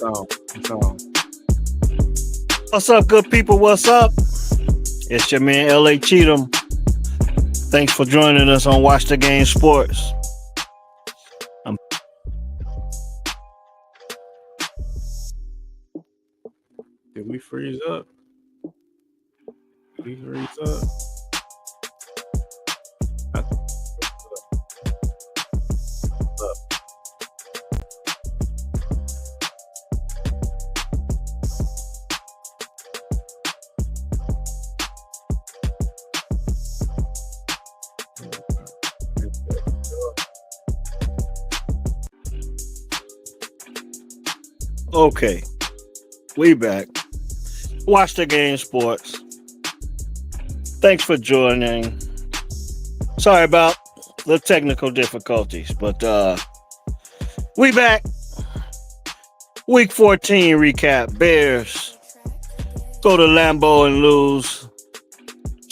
on. It's on. What's up, good people? What's up? It's your man LA Cheatham. Thanks for joining us on Watch the Game Sports. Did we freeze up? Did we freeze up? I think up. Okay, we back. Watch the Game Sports. Thanks for joining. Sorry about the technical difficulties, but we back. Week 14 recap. Bears go to Lambeau and lose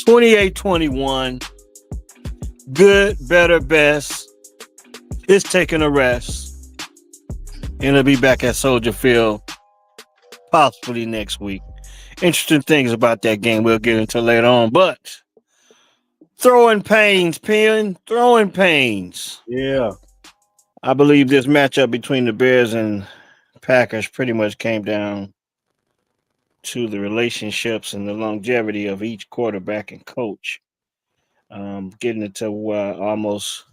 28-21. Good, better, best. It's taking a rest. And it'll be back at Soldier Field possibly next week. Interesting things about that game we'll get into later on. But throwing pains. Yeah. I believe this matchup between the Bears and Packers pretty much came down to the relationships and the longevity of each quarterback and coach. Getting into almost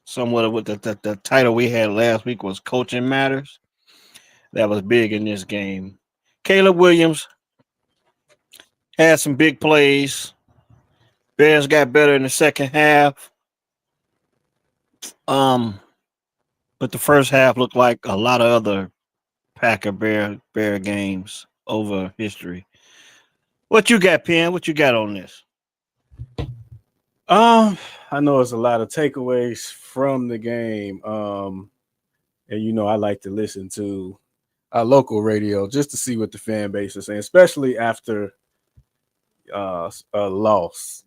somewhat of what the title we had last week was Coaching Matters. That was big in this game. Caleb Williams had some big plays. Bears got better in the second half. But the first half looked like a lot of other Packer Bear games over history. What you got, Penn? What you got on this? I know it's a lot of takeaways from the game. And I like to listen to local radio just to see what the fan base is saying, especially after a loss.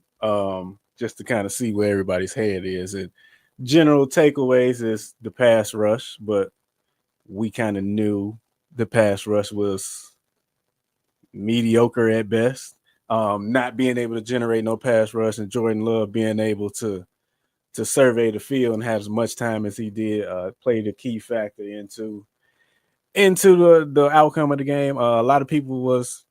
Just to kind of see where everybody's head is. And general takeaways is the pass rush, but we kind of knew the pass rush was mediocre at best. Not being able to generate no pass rush, and Jordan Love being able to survey the field and have as much time as he did played a key factor into the outcome of the game. A lot of people was,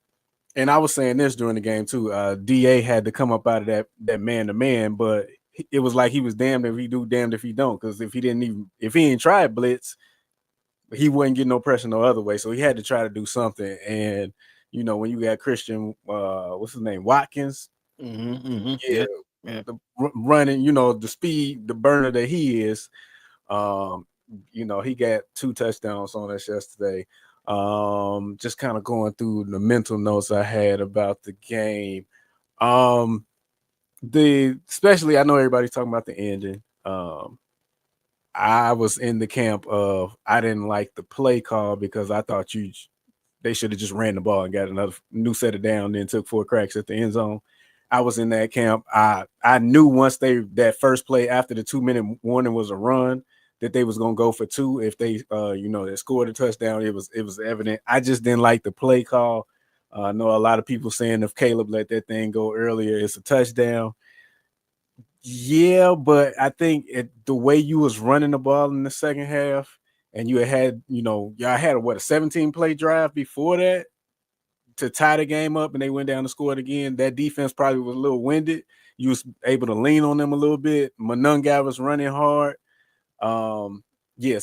and I was saying this during the game too, DA had to come up out of that man-to-man, but it was like he was damned if he do, damned if he don't, because if he ain't tried blitz, he wouldn't get no pressure no other way, so he had to try to do something. And when you got Christian, what's his name, Watkins, Yeah. Running, the speed, the burner that he is, he got 2 touchdowns on us yesterday. Just kind of going through the mental notes I had about the game. Especially, I know everybody's talking about the ending. I was in the camp of I didn't like the play call because I thought they should have just ran the ball and got another new set of down, then took 4 cracks at the end zone. I was in that camp. I knew once that first play after the 2-minute warning was a run that they was gonna go for 2. If they they scored a touchdown, it was evident. I just didn't like the play call. I know a lot of people saying if Caleb let that thing go earlier, it's a touchdown. Yeah, but I think the way you was running the ball in the second half, and y'all had a 17-play drive before that to tie the game up, and they went down and scored again. That defense probably was a little winded. You was able to lean on them a little bit. Monunga was running hard. So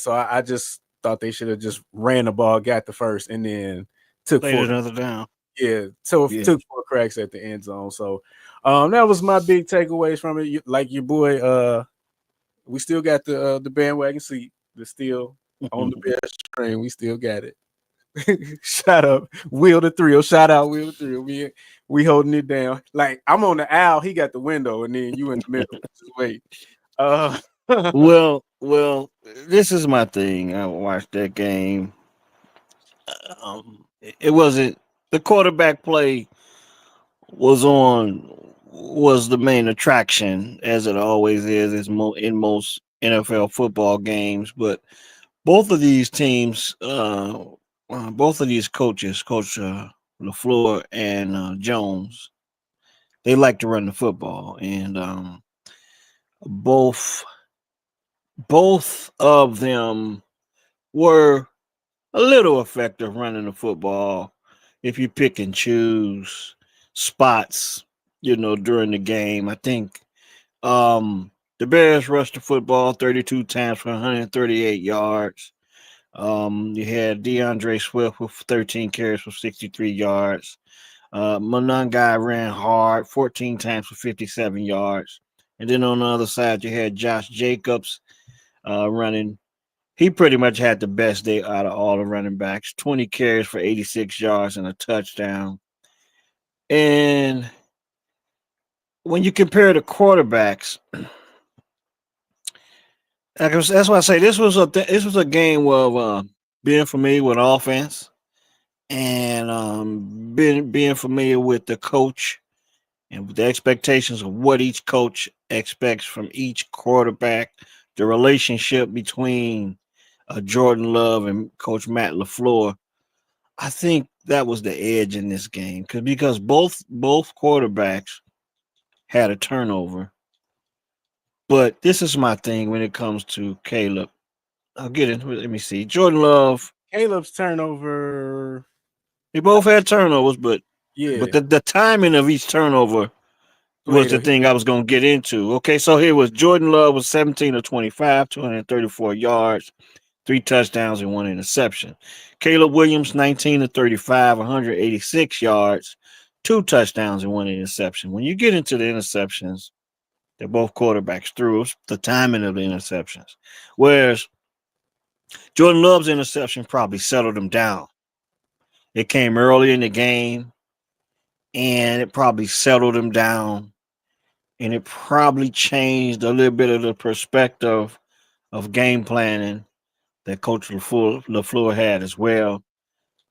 I just thought they should have just ran the ball, got the first, and then took another down. Yeah, took 4 cracks at the end zone. So that was my big takeaways from it. Like your boy, we still got the bandwagon seat. They're still on the Bears train. We still got it. Shout out Wheel the Thrill. Shout out Wheel the Thrill. We holding it down. Like I'm on the owl, he got the window, and then you in the middle. Just wait. Well, this is my thing. I watched that game. It wasn't the quarterback play was the main attraction, as it always is in most NFL football games. But both of these teams both of these coaches, Coach LaFleur and Jones, they like to run the football, and both both of them were a little effective running the football if you pick and choose spots, during the game. I think the Bears rushed the football 32 times for 138 yards. You had DeAndre Swift with 13 carries for 63 yards. Monangai ran hard 14 times for 57 yards. And then on the other side, you had Josh Jacobs running. He pretty much had the best day out of all the running backs, 20 carries for 86 yards and a touchdown. And when you compare the quarterbacks, that's why I say this was a game of being familiar with offense and being familiar with the coach and with the expectations of what each coach expects from each quarterback, the relationship between Jordan Love and Coach Matt LaFleur. I think that was the edge in this game because both quarterbacks had a turnover. But this is my thing when it comes to Caleb. I'll get into it. Let me see. Jordan Love, Caleb's turnover. they both had turnovers, but Yeah, the timing of each turnover was played the a thing I was going to get into. Okay, so here was Jordan Love was 17 of 25, 234 yards, three touchdowns and one interception. Caleb Williams, 19 of 35, 186 yards, two touchdowns and one interception. When you get into the interceptions, they're both quarterbacks threw. The timing of the interceptions. Whereas Jordan Love's interception probably settled him down. It came early in the game and it probably settled him down and it probably changed a little bit of the perspective of game planning that Coach LaFleur had as well,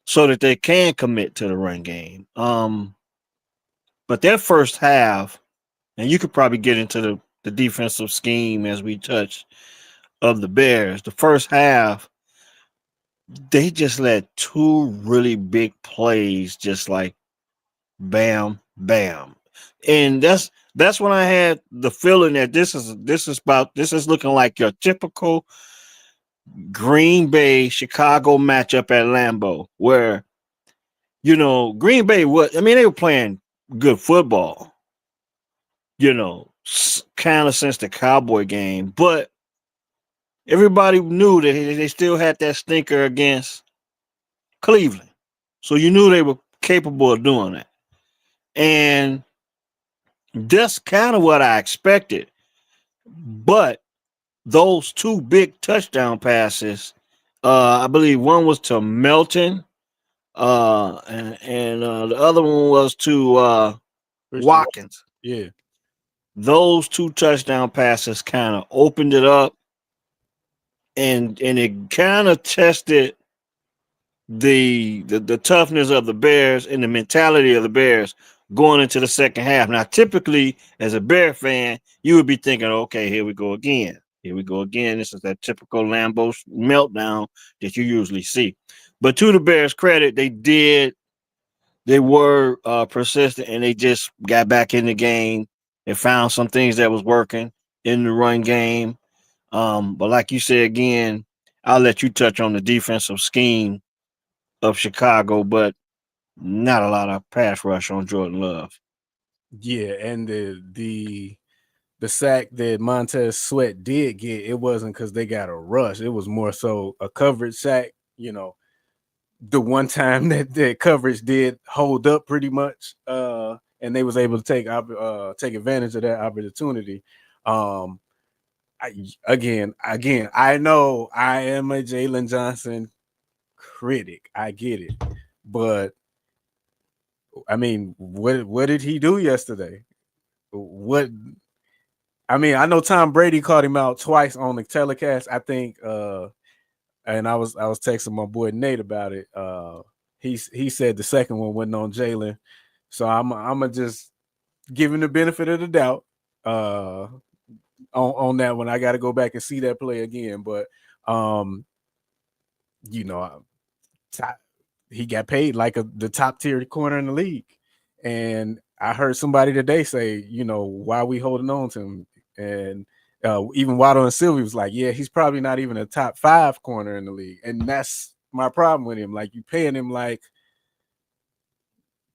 so that they can commit to the run game. But their first half, and you could probably get into the defensive scheme as we touched of the Bears. The first half, they just let two really big plays, just like bam, bam, and that's when I had the feeling that this is looking like your typical Green Bay Chicago matchup at Lambeau, where Green Bay was. I mean, they were playing good football, kind of since the Cowboy game, but everybody knew that they still had that stinker against Cleveland, so you knew they were capable of doing that, and that's kind of what I expected. But those two big touchdown passes, I believe one was to Melton, and the other one was to Christian. Watkins. Yeah, Those two touchdown passes kind of opened it up, and it kind of tested the toughness of the Bears and the mentality of the Bears going into the second half. Now, typically, as a Bear fan, you would be thinking, okay, here we go again. Here we go again. This is that typical Lambeau meltdown that you usually see. But to the Bears' credit, they were persistent and they just got back in the game and found some things that was working in the run game. But like you said again, I'll let you touch on the defensive scheme of Chicago, but not a lot of pass rush on Jordan Love. yeah, and the sack that Montez Sweat did get, it wasn't because they got a rush. It was more so a coverage sack. The one time that coverage did hold up pretty much, and they was able to take advantage of that opportunity. Um, again, I know I am a Jalen Johnson critic. I get it, but I mean, what did he do yesterday? What I mean, I know Tom Brady called him out twice on the telecast. I think, and I was texting my boy Nate about it. He said the second one wasn't on Jalen, so I'm gonna just give him the benefit of the doubt. On that one, I got to go back and see that play again. But um, you know, he got paid like the top tier corner in the league. And I heard somebody today say, why are we holding on to him? And even Waddle and Sylvie was like, yeah, he's probably not even a top 5 corner in the league. And that's my problem with him. Like, you paying him like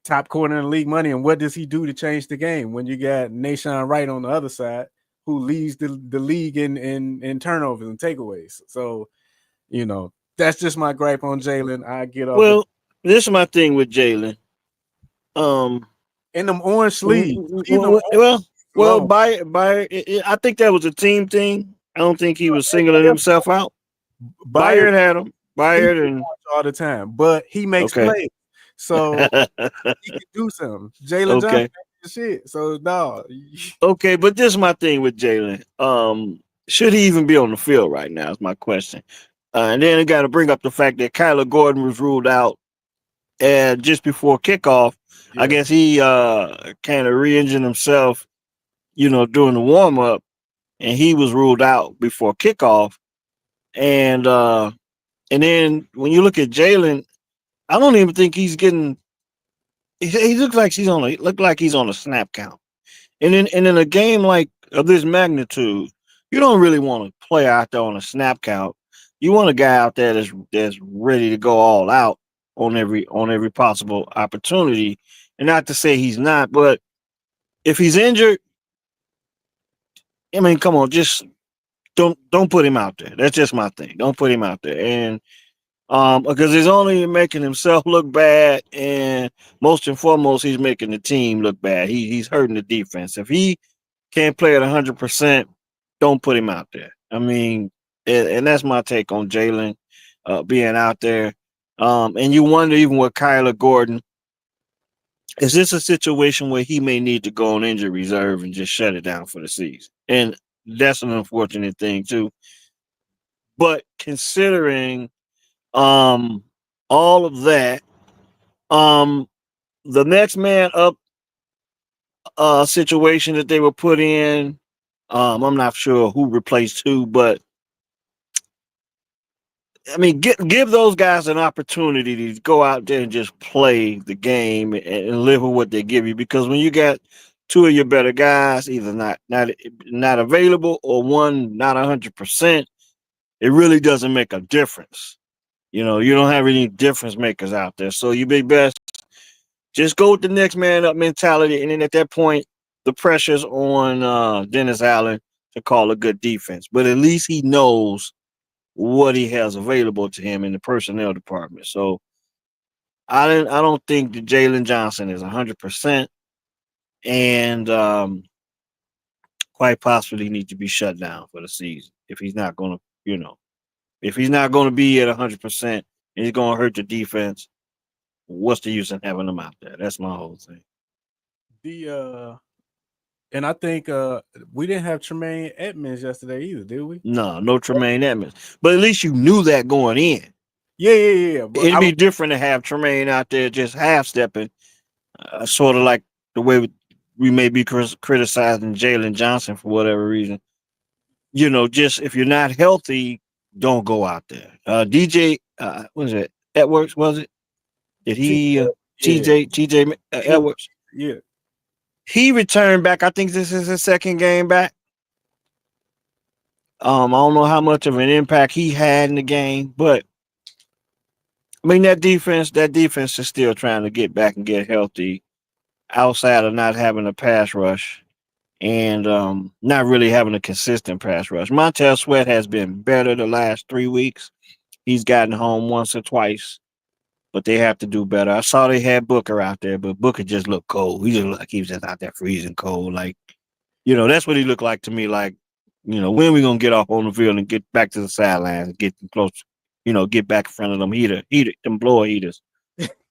top corner in the league money, and what does he do to change the game when you got Nashawn Wright on the other side, who leads the league in turnovers and takeaways? So, that's just my gripe on Jalen. I get off it. Well, this is my thing with Jalen. Um, In them orange sleeves, leave them well, well, orange well, alone. by I think that was a team thing. I don't think he was singling himself out. Byard, Bayard had him. he Bayard do and orange all the time, but he makes okay, plays, so he can do something. Jalen Johnson okay, ain't the shit. So no, okay. But this is my thing with Jalen. Should he even be on the field right now? Is my question. And then I got to bring up the fact that Kyler Gordon was ruled out, and just before kickoff, I yeah, guess he kind of re-injured himself, during the warm up, and he was ruled out before kickoff. And then when you look at Jalen, I don't even think he's getting. He looks like he's on a snap count. And in a game like of this magnitude, you don't really want to play out there on a snap count. You want a guy out there that's ready to go all out on every possible opportunity. And not to say he's not, but if he's injured, I mean, come on, just don't put him out there. That's just my thing. Don't put him out there. And because he's only making himself look bad, and most and foremost, he's making the team look bad. He's hurting the defense. If he can't play at 100%, don't put him out there. I mean, and that's my take on Jalen being out there. And you wonder even with Kyler Gordon, is this a situation where he may need to go on injury reserve and just shut it down for the season? And that's an unfortunate thing too. But considering um all of that, um the next man up situation that they were put in, I'm not sure who replaced who, but I mean, give those guys an opportunity to go out there and just play the game and live with what they give you. Because when you got two of your better guys either not available or one not 100%, it really doesn't make a difference. You don't have any difference makers out there. So you be best just go with the next man up mentality, and then at that point, the pressure's on Dennis Allen to call a good defense. But at least he knows what he has available to him in the personnel department. So I don't think that Jalen Johnson is 100%, and quite possibly need to be shut down for the season if he's not going to, if he's not going to be at 100% and he's going to hurt the defense. What's the use in having him out there? That's my whole thing. the and I think we didn't have Tremaine Edmonds yesterday either, did we? No Tremaine Edmonds, but at least you knew that going in. Yeah. But It'd be different to have Tremaine out there just half stepping, sort of like the way we may be criticizing Jalen Johnson for whatever reason. Just if you're not healthy, don't go out there. DJ, what is it? Edwards, was it? Did T- he, yeah, TJ yeah, Edwards? yeah. He returned back. I think this is his second game back. I don't know how much of an impact he had in the game, but I mean that defense is still trying to get back and get healthy outside of not having a pass rush and not really having a consistent pass rush. Montez Sweat has been better the last 3 weeks. He's gotten home once or twice, but they have to do better. I saw they had Booker out there, but Booker just looked cold. He just looked like he was just out there freezing cold. Like, that's what he looked like to me. Like, when we gonna get off on the field and get back to the sidelines and get close, get back in front of them them blower heaters.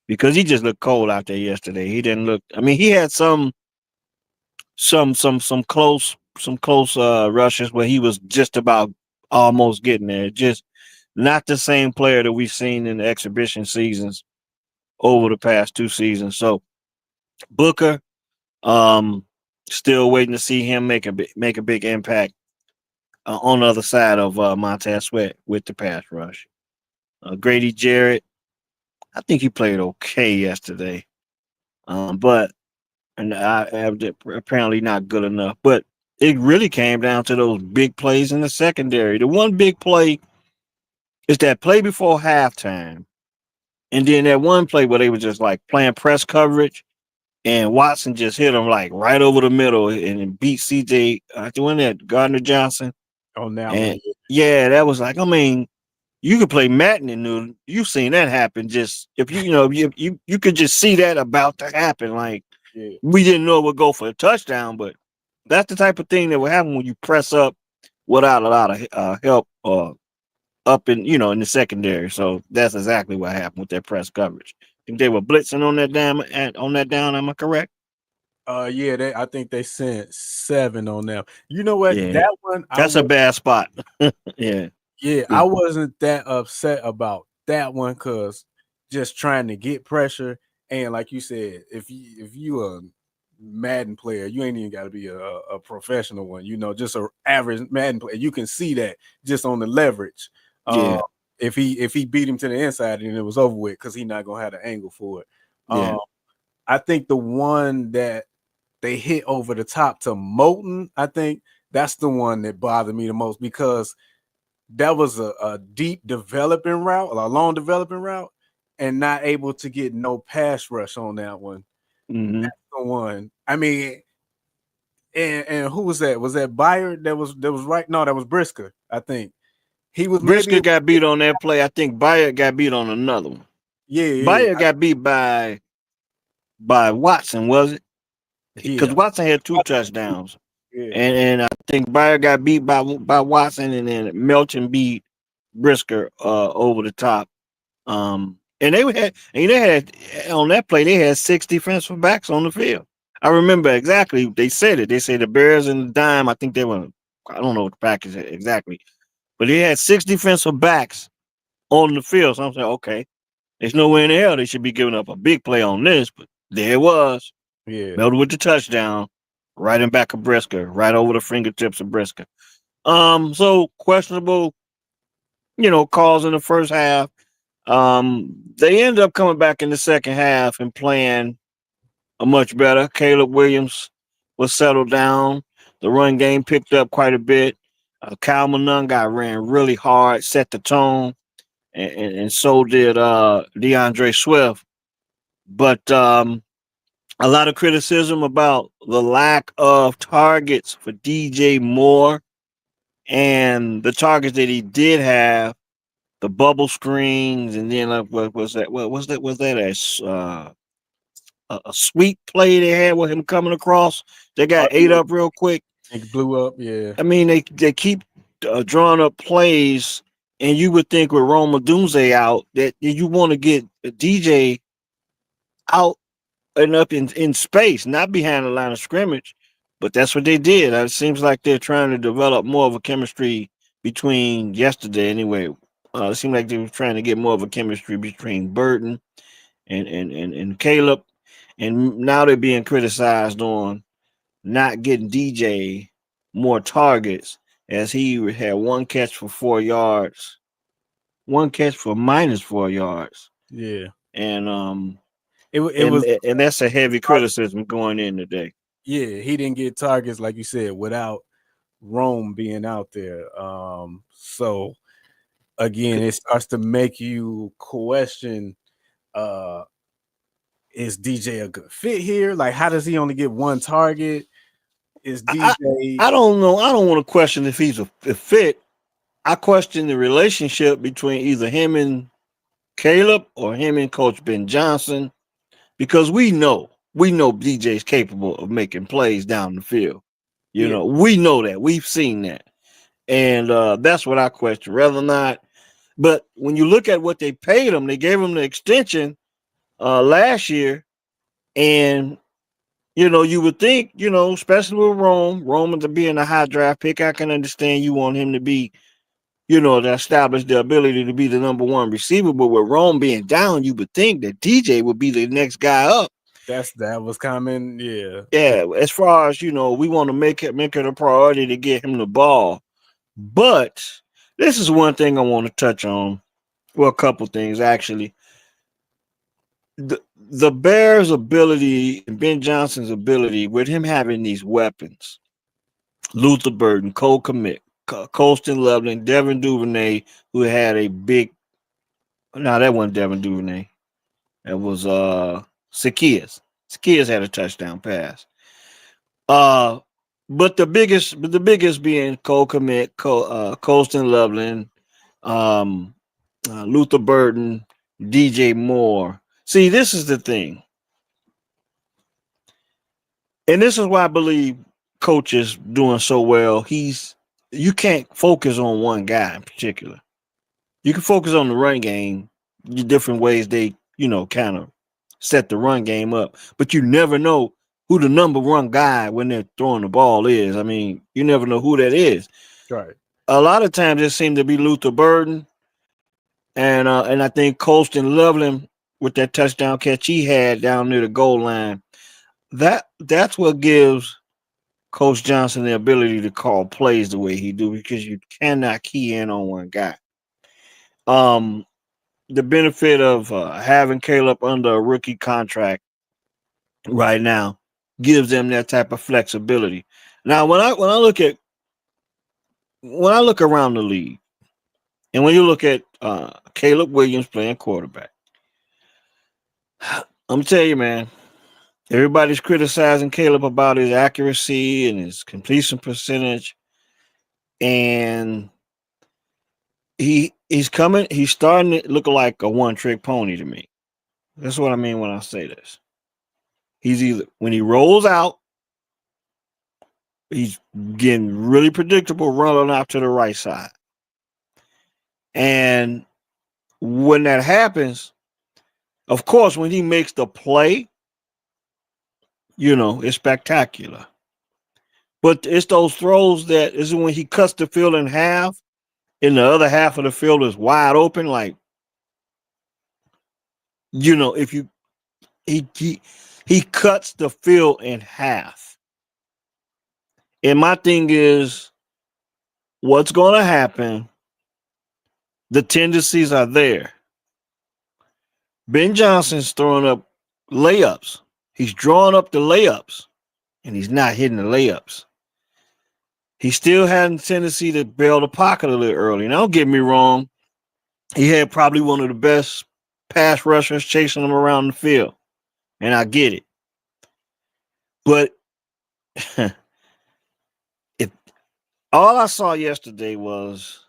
Because he just looked cold out there yesterday. He didn't look. I mean, he had some close rushes where he was just about almost getting there. Just not the same player that we've seen in the exhibition seasons over the past 2 seasons. So Booker, um, still waiting to see him make a big impact on the other side of Montez Sweat with the pass rush. Grady Jarrett, I think he played okay yesterday. But and apparently not good enough. But it really came down to those big plays in the secondary. The one big play is that play before halftime, and then that one play where they were just like playing press coverage, and Watson just hit him like right over the middle and beat CJ. Doing that Gardner Johnson, on that and one. yeah, that was like, I mean, you could play Madden and you've seen that happen. Just if you could just see that about to happen. Like Yeah. we didn't know it would go for a touchdown, but that's the type of thing that will happen when you press up without a lot of help up in the secondary. So that's exactly what happened with that press coverage. I think they were blitzing on that down. Am I correct? Yeah, I think they sent 7 on them. You know what? Yeah, That one I that's a was bad spot. Yeah, yeah, I yeah, wasn't that upset about that one because just trying to get pressure. And like you said, if you a Madden player, you ain't even got to be a professional one. Just a average Madden player. You can see that just on the leverage. Uh, yeah, if he beat him to the inside, and it was over with because he not gonna have the angle for it. yeah. I think the one that they hit over the top to Moulton, I think that's the one that bothered me the most because that was a deep developing route, a long developing route, and not able to get no pass rush on that one. Hmm. That's the one. I mean, and who was that? Was that Byard that was right? No, that was Brisker. I think he was maybe Brisker got beat on that play. I think Bayard got beat on another one. yeah, yeah, Bayard got beat by Watson, was it? Because yeah, Watson had 2 touchdowns, yeah, and I think Bayard got beat by Watson, and then Melton beat Brisker over the top. And they had on that play they had 6 defensive backs on the field. I remember exactly. They said it. They said the Bears and the dime. I think they were. I don't know what the package exactly, but they had 6 defensive backs on the field. So I'm saying, okay, there's nowhere in the hell they should be giving up a big play on this, but there it was. yeah, Melted with the touchdown, right in back of Brisker, right over the fingertips of Brisker. So questionable, calls in the first half. They ended up coming back in the second half and playing a much better. Caleb Williams was settled down. The run game picked up quite a bit. Kyle Monunga ran really hard, set the tone, and so did DeAndre Swift. But a lot of criticism about the lack of targets for DJ Moore and the targets that he did have, the bubble screens, and then what was that? What was that? Was that a sweep play they had with him coming across? They oh, got ate yeah. up real quick. It blew up. Yeah, I mean, they keep drawing up plays, and you would think with Roma Dunze out that you want to get DJ out and up in space, not behind the line of scrimmage. But that's what they did. It seems like they're trying to develop more of a chemistry between yesterday, anyway. It seemed like they were trying to get more of a chemistry between Burton and Caleb. And now they're being criticized on not getting DJ more targets as he had 1 catch for 4 yards, 1 catch for -4 yards. yeah. And It was and that's a heavy criticism going in today. yeah. He didn't get targets like you said without Rome being out there. So again, it starts to make you question uh is DJ a good fit here? Like, how does he only get one target? Is I DJ I don't know. I don't want to question if he's a fit. I question the relationship between either him and Caleb or him and Coach Ben Johnson because we know DJ's capable of making plays down the field. yeah, We know that. We've seen that. And that's what I question. Rather not, but when you look at what they paid him, they gave him the extension last year, and you would think, especially with Roman to being a high draft pick, I can understand you want him to be, to establish the ability to be the number one receiver. But with Rome being down, you would think that DJ would be the next guy up. that was coming. Yeah, Yeah, as far as we want to make it a priority to get him the ball. But this is one thing I want to touch on. Well, a couple things actually. the Bears' ability and Ben Johnson's ability with him having these weapons, Luther Burden, Cole Kmet, Colston Loveland, Devin Duvernay, who had a big. No, that wasn't Devin Duvernay. That was Zacchaeus. Zacchaeus had a touchdown pass. Uh, but the biggest being Cole Kmet, Colston Loveland, um, Luther Burden, DJ Moore. See, this is the thing, and this is why I believe coach is doing so well. You can't focus on one guy in particular. You can focus on the run game, the different ways they, kind of set the run game up, but you never know who the number one guy when they're throwing the ball is. I mean, you never know who that is. Right. A lot of times it seemed to be Luther Burden and I think Colston Loveland with that touchdown catch he had down near the goal line. That's what gives Coach Johnson the ability to call plays the way he do because you cannot key in on one guy. Um, the benefit of having Caleb under a rookie contract right now gives them that type of flexibility. Now, when I look around the league, and when you look at Caleb Williams playing quarterback, I'm gonna tell you, man, everybody's criticizing Caleb about his accuracy and his completion percentage, and he's coming. He's starting to look like a one trick pony to me. That's what I mean when I say this. He's either when he rolls out, he's getting really predictable running out to the right side. And when that happens, of course, when he makes the play, it's spectacular. But it's those throws that is when he cuts the field in half and the other half of the field is wide open. Like, if you he cuts the field in half. And my thing is, what's going to happen? The tendencies are there. Ben Johnson's throwing up layups. He's drawing up the layups, and he's not hitting the layups. He still had a tendency to bail the pocket a little early. Now, don't get me wrong. He had probably one of the best pass rushers chasing him around the field, and I get it. But if all I saw yesterday was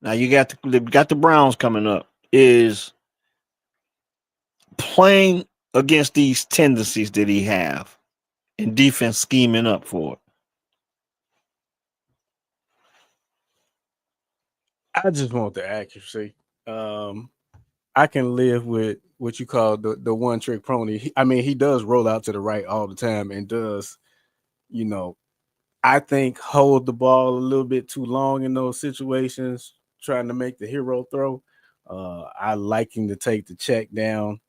now you got the Browns coming up is playing against these tendencies that he have and defense scheming up for it. I just want the accuracy. Um, I can live with what you call the one trick pony. I mean, he does roll out to the right all the time and does, you know, I think hold the ball a little bit too long in those situations, trying to make the hero throw. I like him to take the check down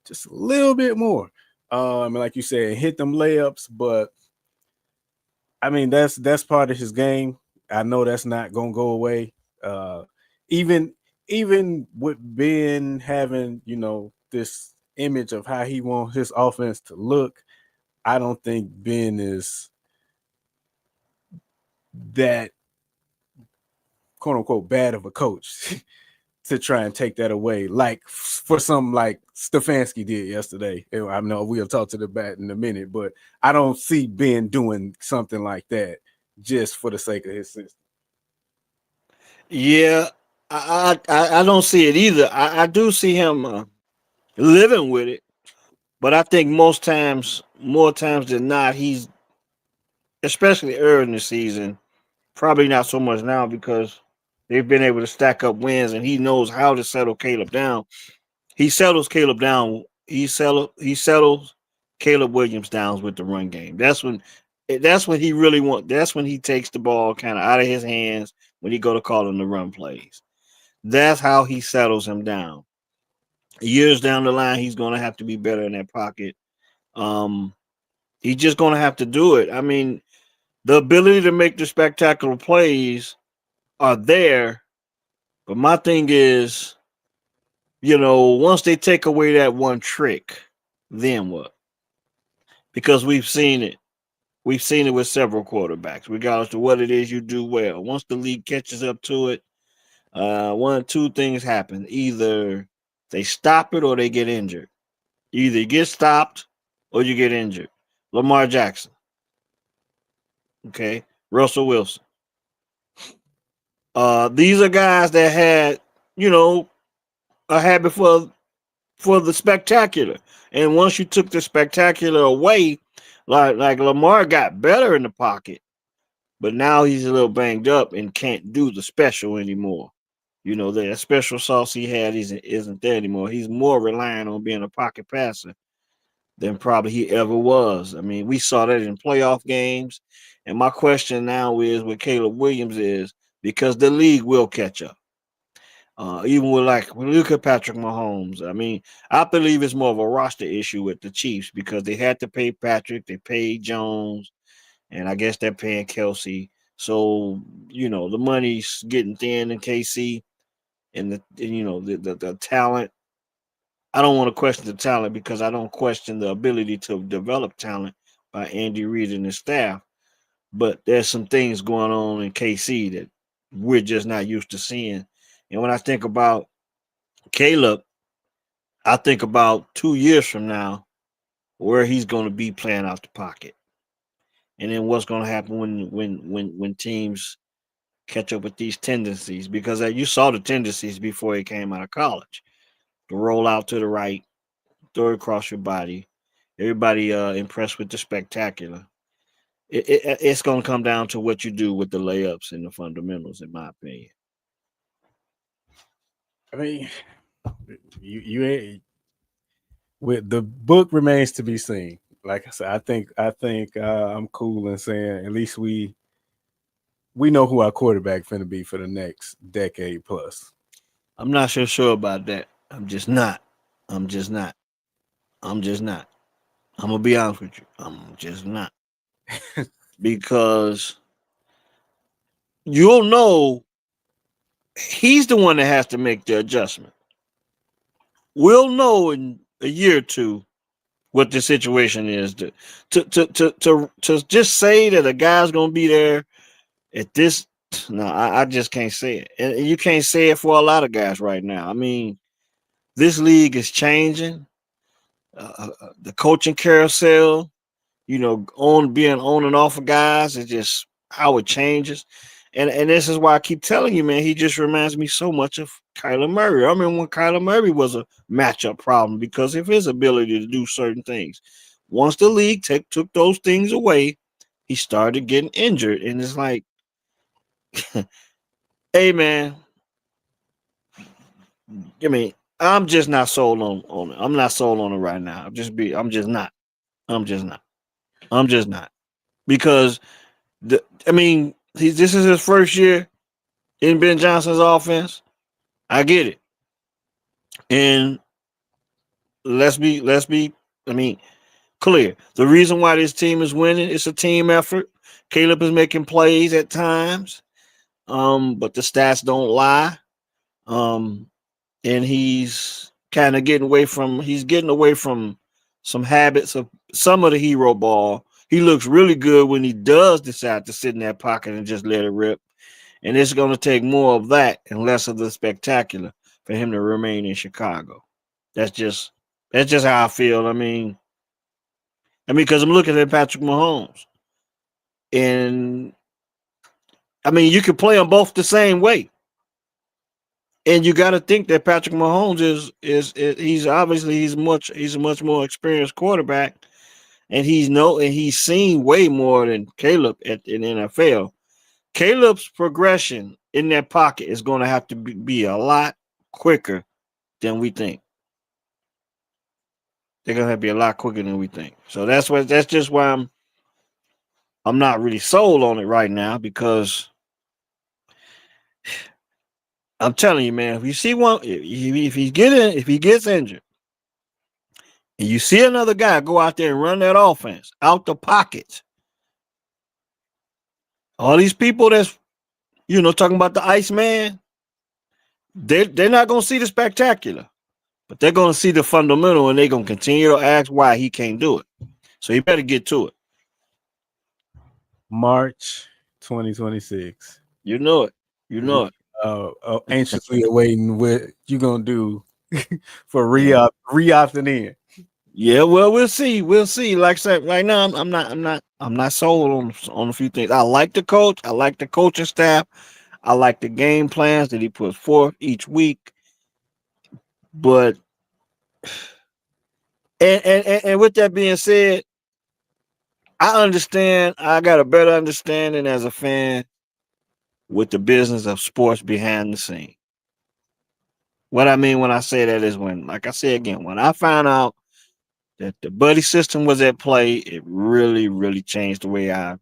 just a little bit more. And like you said, hit them layups, but I mean that's part of his game. I know that's not gonna go away. Uh, even even with Ben having this image of how he wants his offense to look, I don't think Ben is that quote unquote bad of a coach to try and take that away, like for something like Stefanski did yesterday. I know we'll talk to the bat in a minute, but I don't see Ben doing something like that just for the sake of his system. Yeah, I don't see it either. I do see him living with it, but I think more times than not, he's especially early in the season. Probably not so much now because they've been able to stack up wins, and he knows how to settle Caleb down. He settles Caleb down. He settles Caleb Williams down with the run game. That's when he really want. That's when he takes the ball kind of out of his hands when he go to calling the run plays. That's how he settles him down. Years down the line, he's going to have to be better in that pocket. Um, he's just going to have to do it. I mean, the ability to make the spectacular plays are there, but my thing is Once they take away that one trick, then what? Because we've seen it. We've seen it with several quarterbacks, regardless of what it is you do well. Once the league catches up to it, one of two things happen. Either they stop it or they get injured. You either get stopped or you get injured. Lamar Jackson, okay? Russell Wilson. These are guys that had, you know, a habit for the spectacular. And once you took the spectacular away, like Lamar got better in the pocket, but now he's a little banged up and can't do the special anymore. That special sauce he had isn't there anymore. He's more reliant on being a pocket passer than probably he ever was. I mean, we saw that in playoff games. And my question now is with Caleb Williams is because the league will catch up. Even with like when you look at Patrick Mahomes, I mean, I believe it's more of a roster issue with the Chiefs because they had to pay Patrick, they paid Jones, and I guess they're paying Kelsey. So the money's getting thin in KC, and the talent. I don't want to question the talent because I don't question the ability to develop talent by Andy Reid and his staff. But there's some things going on in KC that we're just not used to seeing. And when I think about Caleb, I think about 2 years from now where he's going to be playing out the pocket, and then what's going to happen when teams catch up with these tendencies. Because you saw the tendencies before he came out of college: the roll out to the right, throw it across your body. Everybody impressed with the spectacular. It's going to come down to what you do with the layups and the fundamentals, in my opinion. I mean, you ain't with the book remains to be seen. Like I said, I think I'm cool in saying at least we know who our quarterback finna be for the next decade plus. I'm not so sure about that. I'm just not. I'm just not. I'm just not. I'm gonna be honest with you. I'm just not because you'll know he's the one that has to make the adjustment. We'll know in a year or two what the situation is. To just say that a guy's gonna be there at this, no, I just can't say it, and you can't say it for a lot of guys right now. I mean, this league is changing. The coaching carousel, on being on and off of guys, it's just how it changes. And this is why I keep telling you, man, he just reminds me so much of Kyler Murray. I remember when Kyler Murray was a matchup problem because of his ability to do certain things. Once the league took those things away, he started getting injured. And it's like, hey, man, I mean, I'm just not sold on it. I'm not sold on it right now. I'm just not. I'm just not. I'm just not. Because I mean, this is his first year in Ben Johnson's offense. I get it, and let's be. I mean, clear. The reason why this team is winning, it's a team effort. Caleb is making plays at times, but the stats don't lie. Um, and he's kind of getting away from some habits of some of the hero ball. He looks really good when he does decide to sit in that pocket and just let it rip. And it's going to take more of that and less of the spectacular for him to remain in Chicago. That's just how I feel. Because I'm looking at Patrick Mahomes, and I mean, you can play them both the same way, and you got to think that Patrick Mahomes is he's a much more experienced quarterback, and he's seen way more than Caleb in the NFL. Caleb's progression in that pocket is going to have to be a lot quicker than we think. They're going to have to be a lot quicker than we think. So that's just why I'm not really sold on it right now because I'm telling you, man, if you see one, if he gets injured, and you see another guy go out there and run that offense out the pocket, all these people that's talking about the Iceman, they're not gonna see the spectacular. But they're going to see the fundamental and they're going to continue to ask why he can't do it. So he better get to it. March 2026. You know it. You We know it. anxiously awaiting what you gonna do for Yeah. re-opting in. Yeah, well, we'll see. We'll see. Like I said, right now, I'm not sold on a few things. I like the coach. I like the coaching staff. I like the game plans that he puts forth each week. But and with that being said, I understand. I got a better understanding as a fan with the business of sports behind the scene. What I mean when I say that is when, like I said again, when I found out that the buddy system was at play, it really, really changed the way I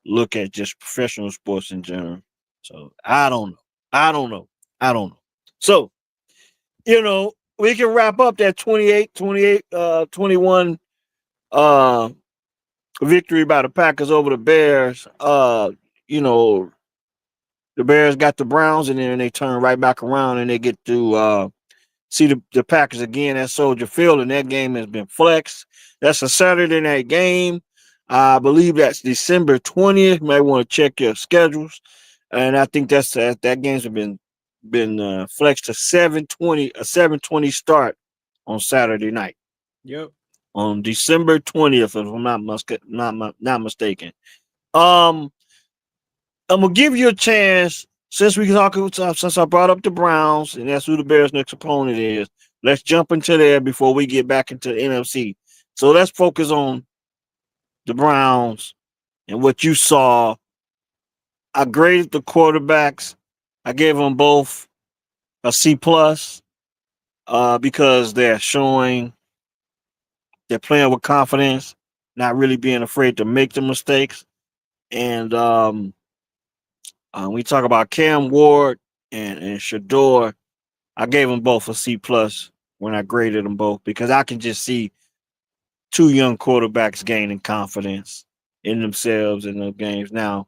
look at just professional sports in general. So I don't know. I don't know. I don't know. So, we can wrap up that 21 uh victory by the Packers over the Bears. You know, the Bears got the Browns and then they turn right back around and they get to see the Packers again at Soldier Field, and that game has been flexed. That's a Saturday night game. I believe that's December 20th. You might want to check your schedules. And I think that game's have been flexed to 7:20, a 7:20 start on Saturday night Yep. on December 20th, if I'm not mistaken. Um, I'm gonna give you a chance since we talking since I brought up the Browns and that's who the Bears' next opponent is. Let's jump into there before we get back into the NFC. So let's focus on the Browns and what you saw. I graded the quarterbacks. I gave them both a C plus because they're playing with confidence, not really being afraid to make the mistakes. And we talk about Cam Ward and Shador. I gave them both a C plus when I graded them both because I can just see two young quarterbacks gaining confidence in themselves in those games. Now,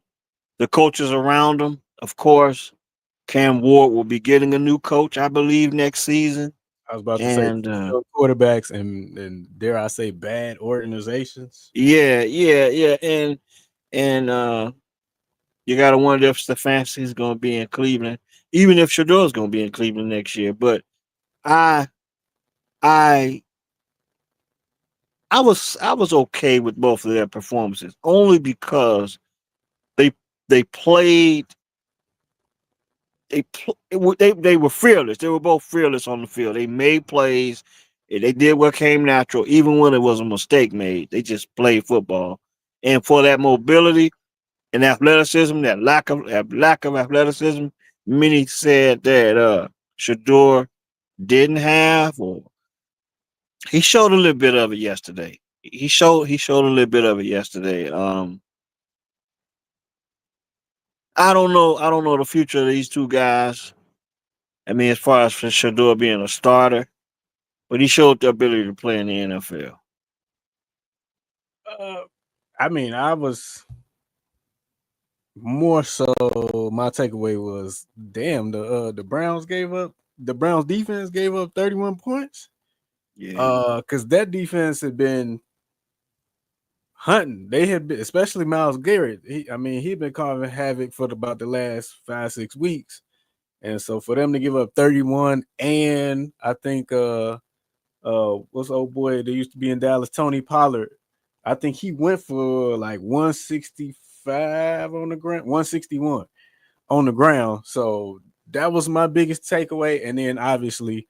the coaches around them, of course, Cam Ward will be getting a new coach, I believe, next season. I was about to say And quarterbacks and dare I say bad organizations. yeah, yeah, yeah, and you gotta wonder if Stefanski's gonna be in Cleveland, even if Shador's gonna be in Cleveland next year. But I I I was okay with both of their performances only because they they played they were fearless. They were both fearless on the field. They made plays. They did what came natural, even when it was a mistake made. They just played football, and for that mobility and athleticism, that lack of athleticism, many said that Shador didn't have, or he showed a little bit of it yesterday. He showed a little bit of it yesterday. I don't know. I don't know the future of these two guys. I mean, as far as for Shador being a starter, but he showed the ability to play in the NFL. Uh, I mean, I was more so my takeaway was damn the Browns gave up the Browns defense gave up 31 points. Yeah, Cuz that defense had been hunting. They had been, especially Miles Garrett. I mean, he'd been causing havoc for about the last 5 6 weeks. And so for them to give up 31 and I think what's the old boy that used to be in Dallas, Tony Pollard. I think he went for like 165 on the ground, 161 on the ground. So that was my biggest takeaway. And then obviously,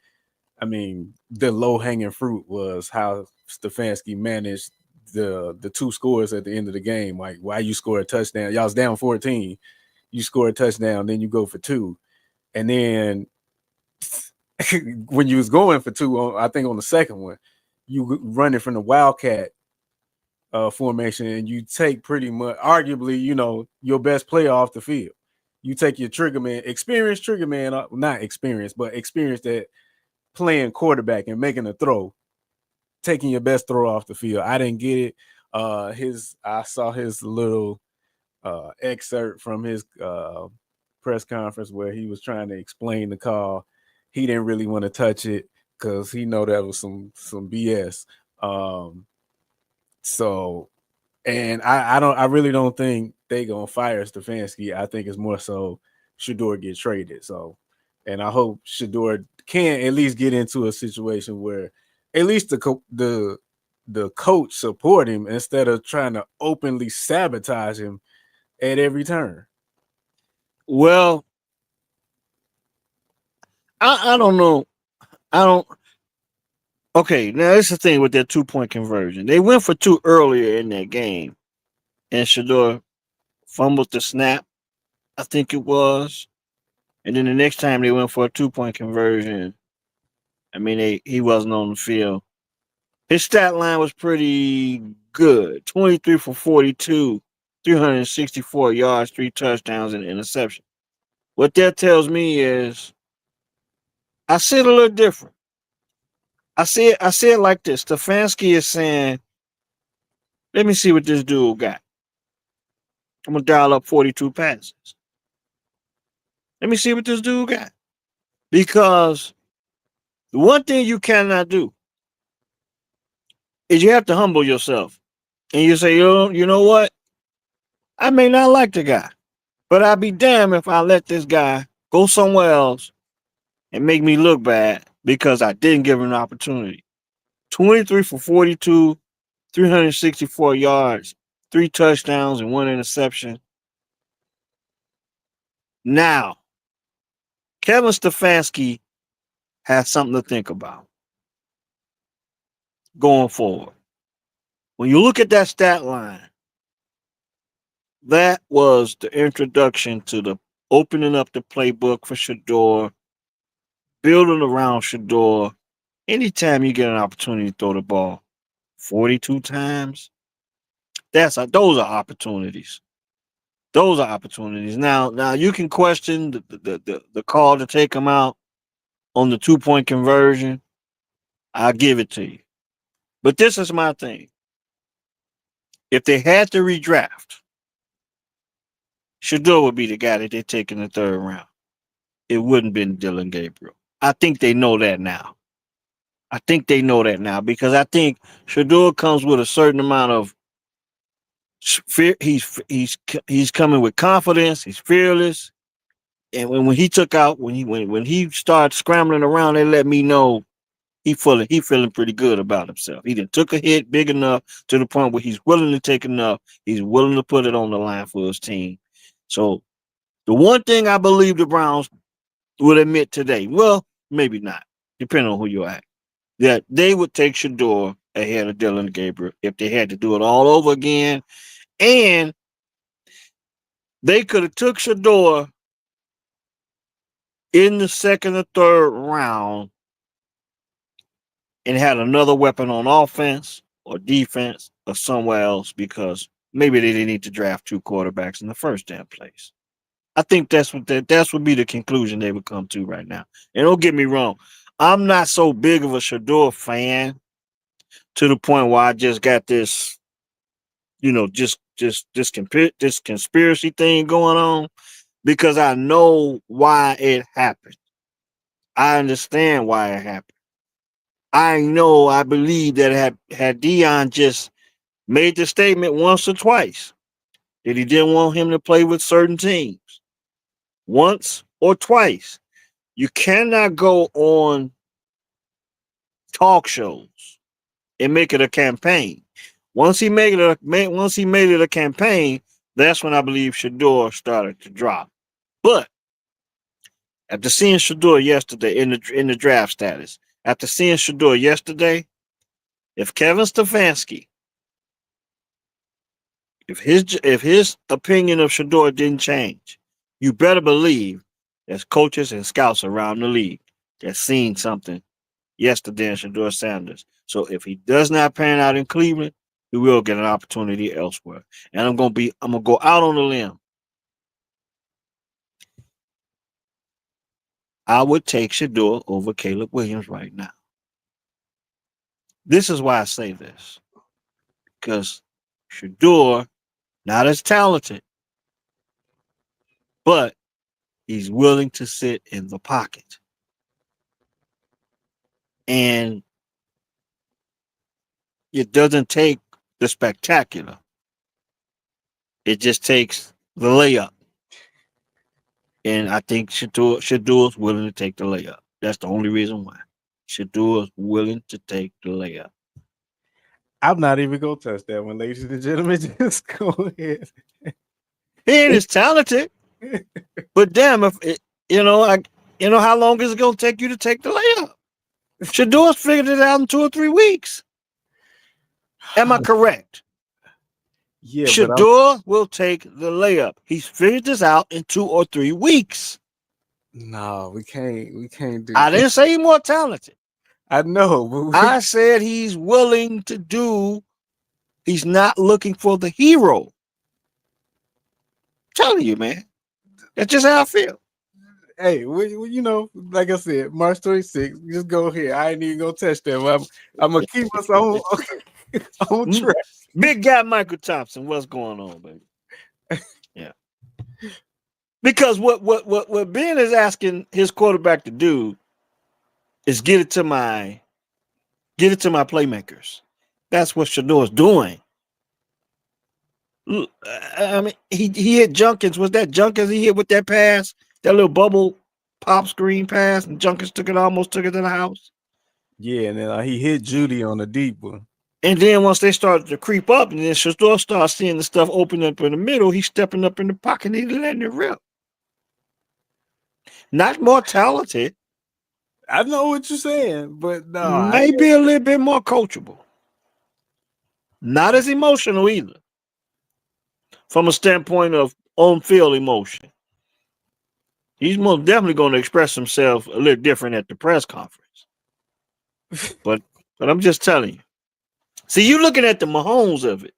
I mean, the low hanging fruit was how Stefanski managed the two scores at the end of the game. Like why you score a touchdown, y'all was down 14, you score a touchdown, then you go for two, and then when you was going for two, I think on the second one, you running from the Wildcat formation, and you take pretty much, arguably, your best player off the field. You take your trigger man, experienced trigger man, not experienced, but experienced at playing quarterback and making a throw, taking your best throw off the field. I didn't get it. I saw his little excerpt from his press conference where he was trying to explain the call. He didn't really want to touch it. because he know that was some BS. Um, so and I really don't think they gonna fire Stefanski. I think it's more so Shador get traded. So, and I hope Shador can at least get into a situation where at least the coach support him instead of trying to openly sabotage him at every turn. Well, I don't know. I don't. Okay, now this is the thing with that 2 point conversion. They went for two earlier in that game, and Shador fumbled the snap. I think it was, and then the next time they went for a 2 point conversion. I mean, he wasn't on the field. His stat line was pretty good: 23 for 42, 364 yards, three touchdowns, and an interception. What that tells me is I see it a little different. I see it like this. Stefanski is saying, let me see what this dude got. I'm gonna dial up 42 passes. Let me see what this dude got. Because the one thing you cannot do is you have to humble yourself. And you say, you know what? I may not like the guy, but I'd be damned if I let this guy go somewhere else and make me look bad because I didn't give him an opportunity. 23 for 42, 364 yards, three touchdowns, and one interception. Now, Kevin Stefanski has something to think about going forward. When you look at that stat line, that was the introduction to the opening up the playbook for Shador, building around Shador. Anytime you get an opportunity to throw the ball 42 times, those are opportunities. Those are opportunities. Now you can question the call to take him out on the 2 point conversion. I'll give it to you. But this is my thing. If they had to redraft, Shador would be the guy that they take in the third round. It wouldn't been Dylan Gabriel. I think they know that now. I think they know that now because I think Shador comes with a certain amount of fear. He's coming with confidence. He's fearless. And when he took out when he started scrambling around, they let me know he feeling pretty good about himself. He done took a hit big enough to the point where he's willing to take enough. He's willing to put it on the line for his team. So the one thing I believe the Browns would admit today, well, maybe not, depending on who you ask, that they would take Shador ahead of Dylan Gabriel if they had to do it all over again. And they could have took Shador in the second or third round and had another weapon on offense or defense or somewhere else because maybe they didn't need to draft two quarterbacks in the first damn place. I think that's would be the conclusion they would come to right now. And don't get me wrong, I'm not so big of a Shador fan to the point where I just got this, this conspiracy thing going on because I know why it happened. I understand why it happened. I believe that had Dion just made the statement once or twice that he didn't want him to play with certain teams, once or twice, you cannot go on talk shows and make it a campaign. Once he made it a campaign, that's when I believe Shador started to drop. But after seeing Shador yesterday in the draft status, after seeing Shador yesterday, if Kevin Stefanski, if his opinion of Shador didn't change, you better believe there's coaches and scouts around the league that seen something yesterday in Shador Sanders. So if he does not pan out in Cleveland, he will get an opportunity elsewhere. And I'm gonna go out on a limb. I would take Shador over Caleb Williams right now. This is why I say this. Because Shador, not as talented, but he's willing to sit in the pocket. And it doesn't take the spectacular. It just takes the layup. And I think Shador's willing to take the layup. That's the only reason why. Shador's willing to take the layup. I'm not even gonna touch that one, ladies and gentlemen. Just go ahead. He ain't as talented, but damn, if it, how long is it gonna take you to take the layup? Shador's figured it out in 2 or 3 weeks. Am I correct? Yeah, but I'm Shador will take the layup. He's figured this out in 2 or 3 weeks. no, we can't do I that. didn't say he's more talented. I know, but we I said he's willing to do. He's not looking for the hero. I'm telling you, man. That's just how I feel. hey, like I said, March 26th, just go ahead. I ain't even gonna touch that. I'm gonna keep us on on Mm. track. Big guy Michael Thompson, what's going on, baby? Yeah. Because what Ben is asking his quarterback to do is get it to my playmakers. That's what Shador's doing. I mean, he hit Junkins. Was that Junkins he hit with that pass? That little bubble pop screen pass, and Junkins almost took it to the house. Yeah, and then he hit Judy on the deep one. And then once they started to creep up, and then Shador starts seeing the stuff open up in the middle, he's stepping up in the pocket and he's letting it rip. Not more talented, I know what you're saying, but no, maybe a little bit more coachable. Not as emotional either, from a standpoint of on-field emotion. He's most definitely going to express himself a little different at the press conference. But I'm just telling you. See, you looking at the Mahomes of it.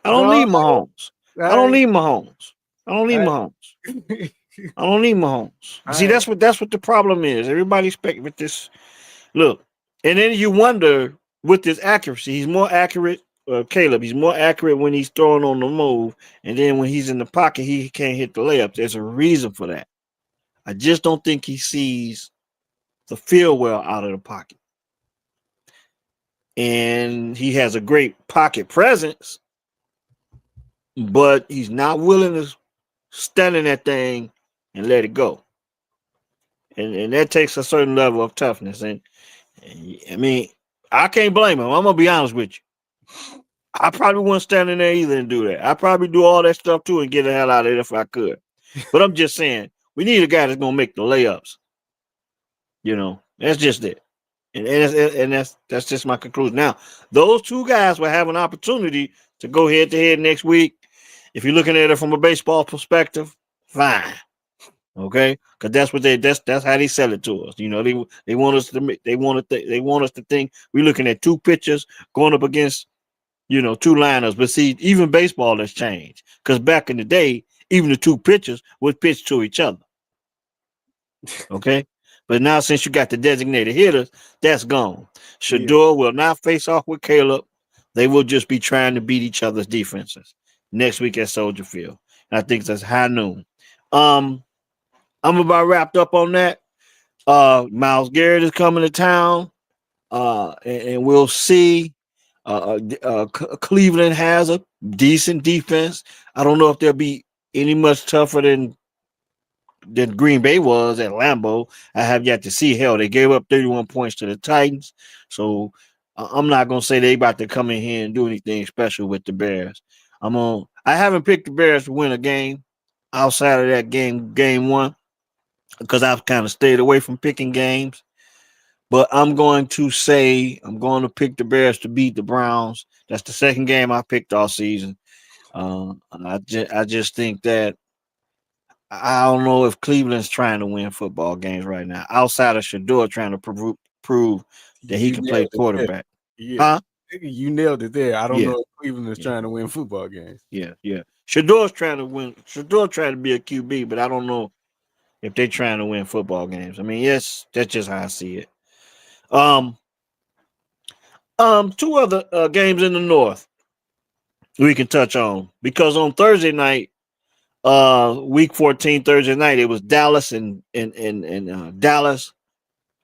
I don't no, need Mahomes. I don't I, need Mahomes. I don't need I, Mahomes. I don't need Mahomes. See, I, that's what the problem is. Everybody expect with this. Look, and then you wonder with this accuracy. He's more accurate, Caleb. He's more accurate when he's throwing on the move, and then when he's in the pocket, he can't hit the layup. There's a reason for that. I just don't think he sees the feel well out of the pocket, and he has a great pocket presence, but he's not willing to stand in that thing and let it go. And that takes a certain level of toughness. And I mean, I can't blame him. I'm gonna be honest with you. I probably wouldn't stand in there either and do that. I probably do all that stuff too and get the hell out of it if I could. But I'm just saying, we need a guy that's gonna make the layups. That's just it. And that's just my conclusion. Now, those two guys will have an opportunity to go head to head next week. If you're looking at it from a baseball perspective, fine. Okay, because that's how they sell it to us. They want us to they want us to think we're looking at two pitchers going up against two liners. But see, even baseball has changed because back in the day, even the two pitchers would pitch to each other. Okay, but now since you got the designated hitters, that's gone. yeah, Shador will not face off with Caleb. They will just be trying to beat each other's defenses next week at Soldier Field. And I think that's high noon. I'm about wrapped up on that. Miles Garrett is coming to town, and we'll see. Cleveland has a decent defense. I don't know if they'll be any much tougher than Green Bay was at Lambeau. I have yet to see. Hell, they gave up 31 points to the Titans, so I'm not gonna say they about to come in here and do anything special with the Bears. I haven't picked the Bears to win a game outside of that game one, because I've kind of stayed away from picking games. But I'm going to pick the Bears to beat the Browns. That's the second game I picked all season. I just think that I don't know if Cleveland's trying to win football games right now, outside of Shador trying to prove that he you can play nailed it there. quarterback. Yeah, Huh? you nailed it there. I don't Yeah, know if Cleveland is yeah, trying to win football games. yeah. Shador's trying to win. Shador trying to be a QB, but I don't know if they're trying to win football games. I mean, yes, that's just how I see it. Um, two other games in the North we can touch on, because on Thursday night, week 14, Thursday night, it was Dallas and Dallas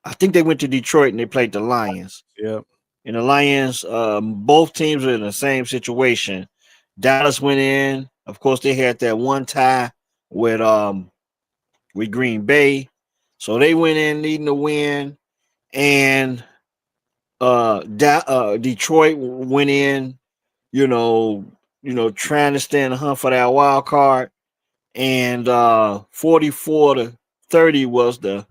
I think they went to Detroit and they played the Lions. Yep. And the Lions, both teams are in the same situation. Dallas went in. Of course, they had that one tie with with Green Bay, so they went in needing to win. And Detroit went in, you know, trying to stay in the hunt for that wild card. And 44-30 was the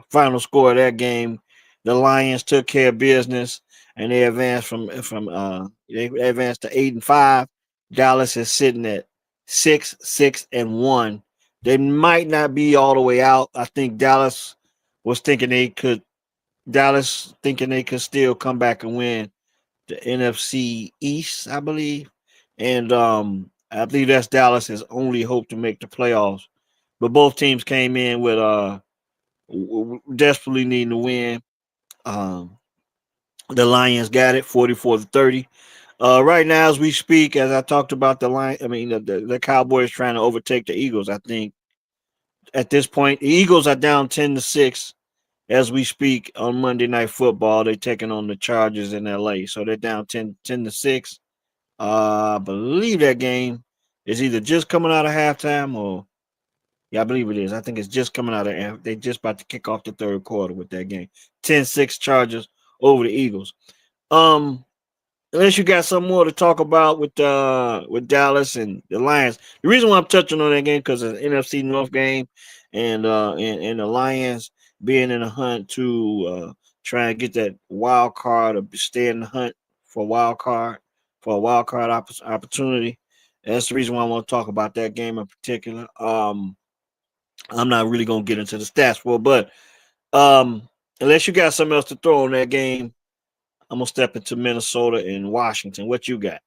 final score of that game. The Lions took care of business, and they advanced they advanced to 8-5. Dallas is sitting at 6-6-1. They might not be all the way out. I think was thinking they could. Dallas thinking they could still come back and win the NFC East, I believe. And I believe that's Dallas's only hope to make the playoffs. But both teams came in with desperately needing to win. Um, the Lions got it 44-30. Right now, as we speak, as I talked about the Cowboys trying to overtake the Eagles. I think at this point, the Eagles are down 10-6 as we speak on Monday Night Football. They're taking on the Chargers in LA. So they're down 10-6. I believe that game is either just coming out of halftime or yeah, I believe it is. I think it's just coming out of they just about to kick off the third quarter with that game. 10-6 Chargers over the Eagles. Um Unless you got some more to talk about with Dallas and the Lions. The reason why I'm touching on that game because it's an NFC North game, and the Lions being in the hunt to try and get that wild card or stay in the hunt for a wild card opportunity. That's the reason why I want to talk about that game in particular. I'm not really gonna get into the stats for, it, but unless you got something else to throw on that game, I'm gonna step into Minnesota and Washington. What you got?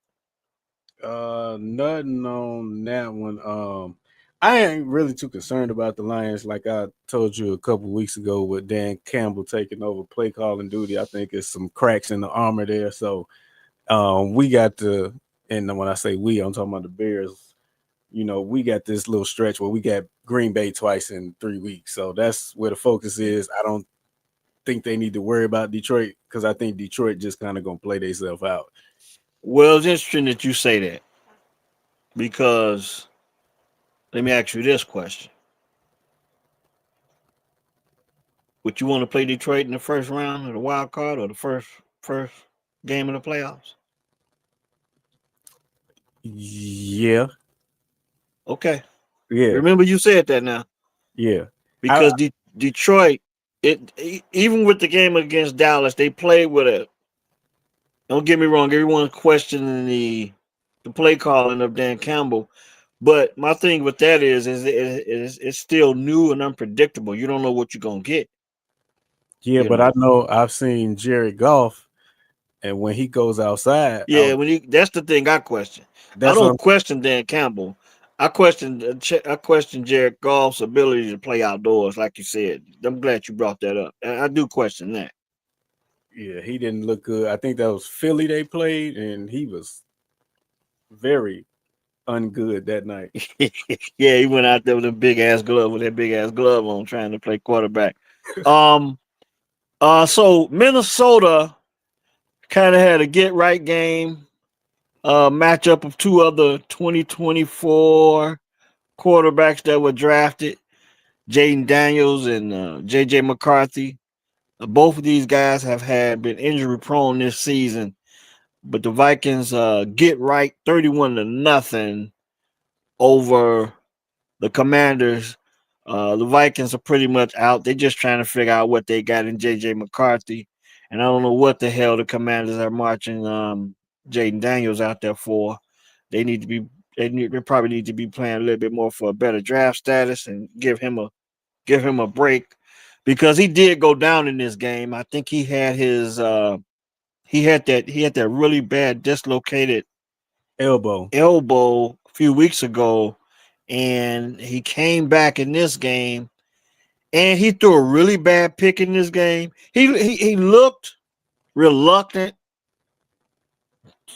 Nothing on that one. I ain't really too concerned about the Lions. Like I told you a couple weeks ago with Dan Campbell taking over play calling duty. I think it's some cracks in the armor there. So we got to, and when I say we, I'm talking about the Bears. We got this little stretch where we got Green Bay twice in 3 weeks. So that's where the focus is. I don't think they need to worry about Detroit because I think Detroit just kind of gonna play themselves out. Well, it's interesting that you say that because let me ask you this question: would you want to play Detroit in the first round of the wild card or the first game of the playoffs? Yeah, Okay, yeah, remember you said that now yeah. I because Detroit, even with the game against Dallas, they played with a. Don't get me wrong, everyone questioning the play calling of Dan Campbell. But my thing with that it's still new and unpredictable. You don't know what you're gonna get. Yeah, You but I know, know I've seen Jerry Goff, and when he goes outside, yeah. That's the thing I question. I that's what don't question Dan Campbell. I question Jared Goff's ability to play outdoors, like you said. I'm glad you brought that up. I do question that. yeah, he didn't look good. I think that was Philly they played, and he was very ungood that night. Yeah, he went out there with a big ass glove with that big ass glove on, trying to play quarterback. Um. So Minnesota kind of had a get right game matchup of two other 2024 quarterbacks that were drafted, Jaden Daniels and JJ McCarthy. Both of these guys have been injury prone this season, but the Vikings get right 31-0 over the Commanders. The Vikings are pretty much out. They're just trying to figure out what they got in JJ McCarthy. And I don't know what the hell the Commanders are marching Jaden Daniels out there for. They need to be they probably need to be playing a little bit more for a better draft status and give him a break because he did go down in this game. I think he had his he had that really bad dislocated Elbow. elbow a few weeks ago, and he came back in this game, and he threw a really bad pick in this game. He looked reluctant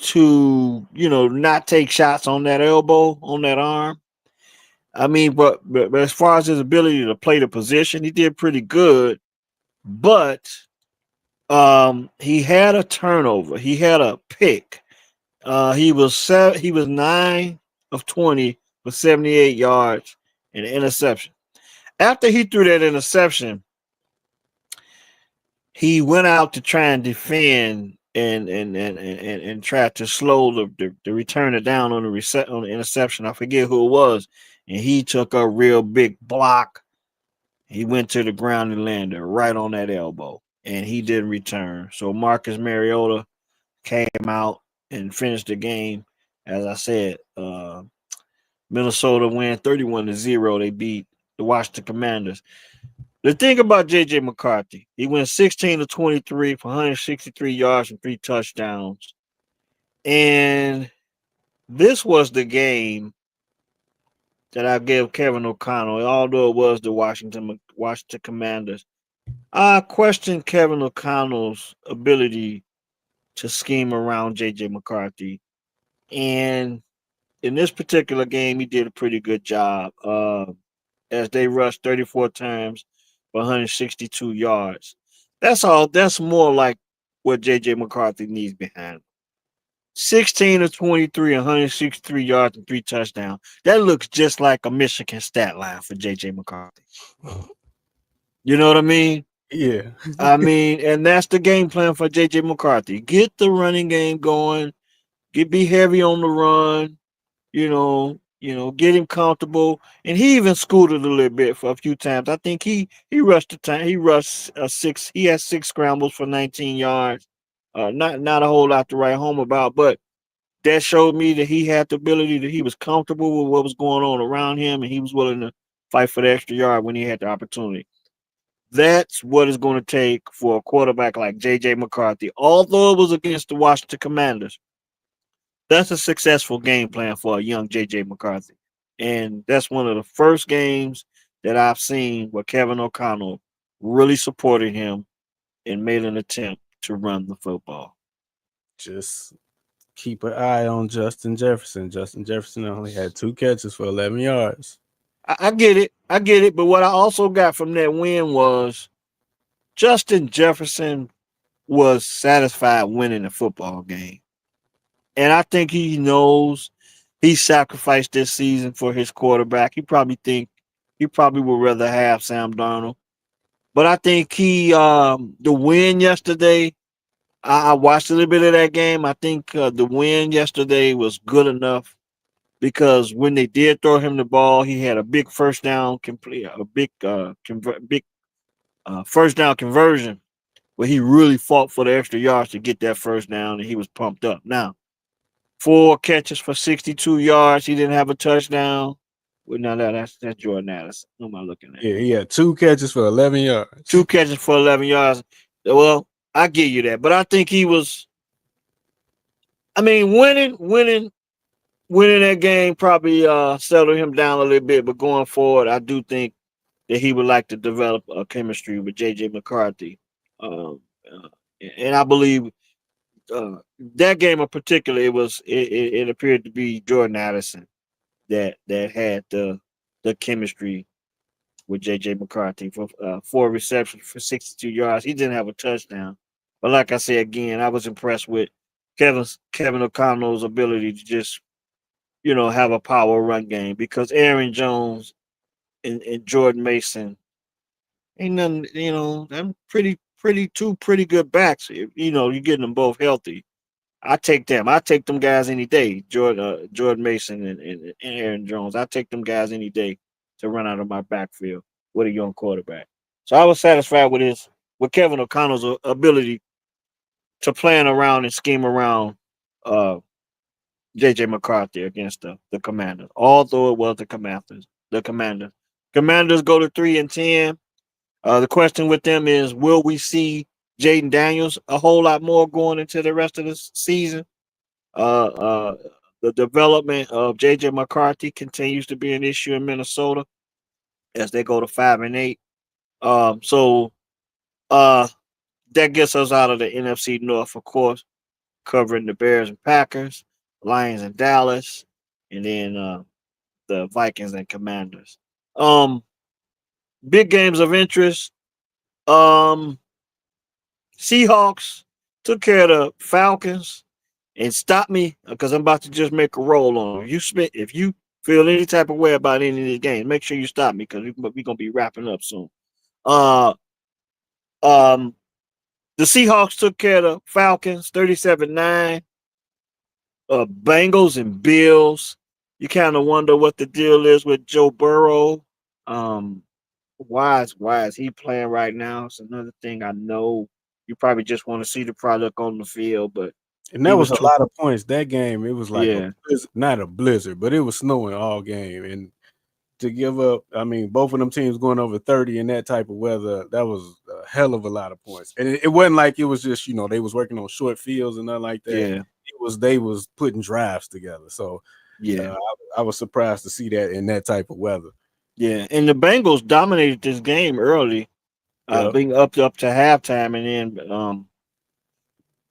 to not take shots on that elbow on that arm. I mean, but as far as his ability to play the position, he did pretty good. but he had a turnover. He had a pick. He was 9 of 20 for 78 yards and an interception. After he threw that interception, he went out to try and defend and try to slow the returner down on on the interception. I forget who it was, and he took a real big block. He went to the ground and landed right on that elbow, and he didn't return. So Marcus Mariota came out and finished the game. As I said, Minnesota win 31-0. They beat the Washington Commanders. The thing about JJ McCarthy, he went 16 to 23 for 163 yards and 3 touchdowns. And this was the game that I gave Kevin O'Connell, although it was the Washington Commanders. I questioned Kevin O'Connell's ability to scheme around JJ McCarthy. And in this particular game, he did a pretty good job. As they rushed 34 times for 162 yards. That's all. That's more like what JJ McCarthy needs behind him. 16 of 23, 163 yards and 3 touchdowns. That looks just like a Michigan stat line for JJ McCarthy. You know what I mean? Yeah. I mean, and that's the game plan for JJ McCarthy. Get the running game going. Be heavy on the run. Get him comfortable. And he even scooted a little bit for a few times. I think he rushed the time. He rushed six. He had 6 scrambles for 19 yards. Not a whole lot to write home about, but that showed me that he had the ability, that he was comfortable with what was going on around him, and he was willing to fight for the extra yard when he had the opportunity. That's what it's going to take for a quarterback like J.J. McCarthy. Although it was against the Washington Commanders, that's a successful game plan for a young J.J. McCarthy. And that's one of the first games that I've seen where Kevin O'Connell really supported him and made an attempt to run the football. Just keep an eye on Justin Jefferson. Justin Jefferson only had 2 catches for 11 yards. I get it. I get it. But what I also got from that win was Justin Jefferson was satisfied winning the football game. And I think he knows he sacrificed this season for his quarterback. He probably would rather have Sam Darnold. But I think the win yesterday, I watched a little bit of that game. I think the win yesterday was good enough because when they did throw him the ball, he had a big first down complete, a big first down conversion where he really fought for the extra yards to get that first down, and he was pumped up. Now, 4 catches for 62 yards. He didn't have a touchdown. Well, no, that's Jordan Addison. Who am I looking at? Yeah, he had 2 catches for 11 yards. 2 catches for 11 yards. Well, I give you that, but I think he was. I mean, winning that game probably settled him down a little bit. But going forward, I do think that he would like to develop a chemistry with J.J. McCarthy, um, uh, and I believe that game in particular, it appeared to be Jordan Addison that had the chemistry with J.J. McCarthy for 4 receptions for 62 yards. He didn't have a touchdown, but like I said again, I was impressed with Kevin O'Connell's ability to just have a power run game because Aaron Jones and Jordan Mason ain't nothing. I'm two pretty good backs. You're getting them both healthy. I take them. I take them guys any day. Jordan Mason and Aaron Jones. I take them guys any day to run out of my backfield with a young quarterback. So I was satisfied with Kevin O'Connell's ability to plan around and scheme around uh, JJ McCarthy against the Commanders. Although it was the Commanders. The Commanders. Commanders go to 3-10. The question with them is, will we see Jaden Daniels a whole lot more going into the rest of the season? Uh, uh, the development of JJ McCarthy continues to be an issue in Minnesota as they go to 5-8. So that gets us out of the NFC North, of course, covering the Bears and Packers, Lions and Dallas, and then the Vikings and Commanders. Um, Big games of interest. Um, Seahawks took care of the Falcons and stop me because I'm about to just make a roll on them. If you feel any type of way about any of these games, make sure you stop me because we're gonna be wrapping up soon. Uh, um, the Seahawks took care of the Falcons 37-9. Bengals and Bills. You kind of wonder what the deal is with Joe Burrow. Um, why is he playing right now? It's another thing I know. You probably just want to see the product on the field, but And he that was was a too. lot of points. That game, it was like a Yeah, blizzard, not a blizzard, but it was snowing all game. And to give up, I mean, both of them teams going over 30 in that type of weather, that was a hell of a lot of points. And it wasn't like it was just, they was working on short fields and nothing like that. yeah, They was putting drives together. So yeah, I was surprised to see that in that type of weather. yeah. And the Bengals dominated this game early, Yep. being up to halftime, and then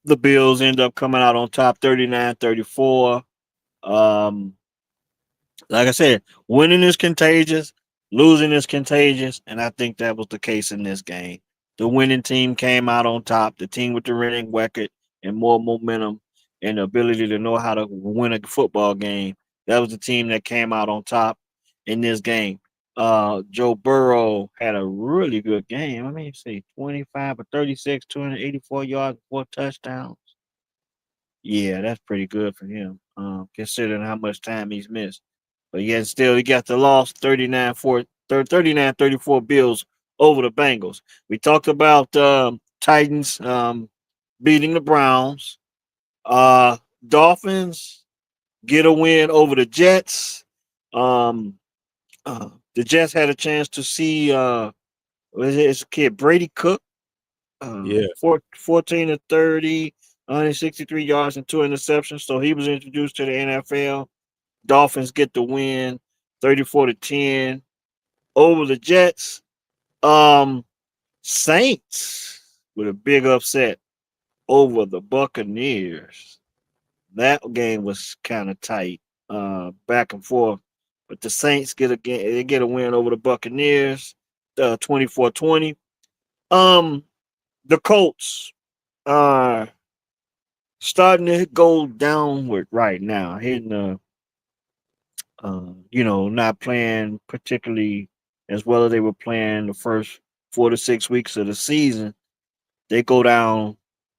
the Bills end up coming out on top 39-34. Um, Like I said, winning is contagious, losing is contagious, and I think that was the case in this game. The winning team came out on top. The team with the winning record and more momentum and the ability to know how to win a football game. That was the team that came out on top in this game. Joe Burrow had a really good game. I mean, see, 25 or 36, 284 yards, 4 touchdowns. Yeah, that's pretty good for him, considering how much time he's missed. But yet still he got the loss 39-34 Bills over the Bengals. We talked about Titans beating the Browns. Uh Dolphins get a win over the Jets. Um the Jets had a chance to see what is it? It's a kid Brady Cook, Yeah. 14 to 30, 163 yards and 2 interceptions. So he was introduced to the NFL. Dolphins get the win 34-10 over the Jets. Um, Saints with a big upset over the Buccaneers. That game was kind of tight, back and forth. But the Saints get a win over the Buccaneers, 24-20. Um, the Colts are starting to go downward right now, hitting not playing particularly as well as they were playing the first 4 to 6 weeks of the season. They go down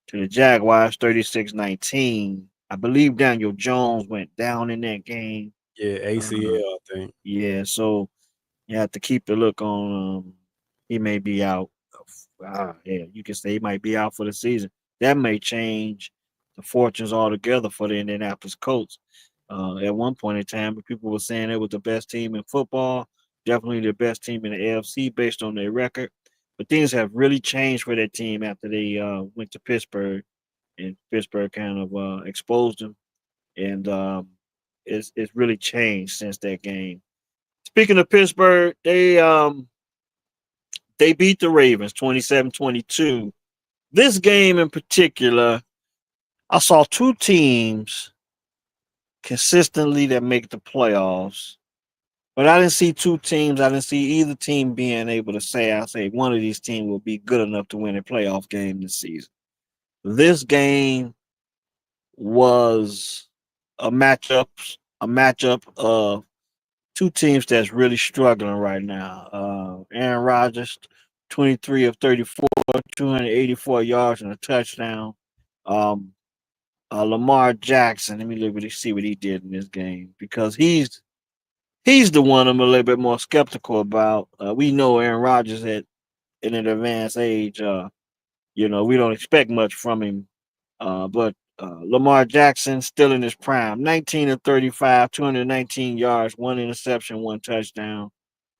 to the Jaguars 36-19. I believe Daniel Jones went down in that game. Yeah. Uh, ACL, I think. yeah, so you have to keep the look on. He may be out. Yeah, you can say he might be out for the season. That may change the fortunes altogether for the Indianapolis Colts. At one point in time, people were saying it was the best team in football, definitely the best team in the AFC based on their record. But things have really changed for that team after they went to Pittsburgh, and Pittsburgh kind of exposed them, and it's really changed since that game. Speaking of Pittsburgh, they beat the Ravens 27-22. This game in particular, I saw two teams consistently that make the playoffs, but I didn't see two teams. I didn't see either team being able to I say one of these teams will be good enough to win a playoff game this season. This game was a matchup of two teams that's really struggling right now. Aaron Rodgers, 23 of 34, 284 yards and a touchdown. Um, Lamar Jackson, let me see what he did in this game because he's the one I'm a little bit more skeptical about. We know Aaron Rodgers at in an advanced age. We don't expect much from him. But Lamar Jackson still in his prime, 19 of 35, 219 yards, 1 interception, 1 touchdown.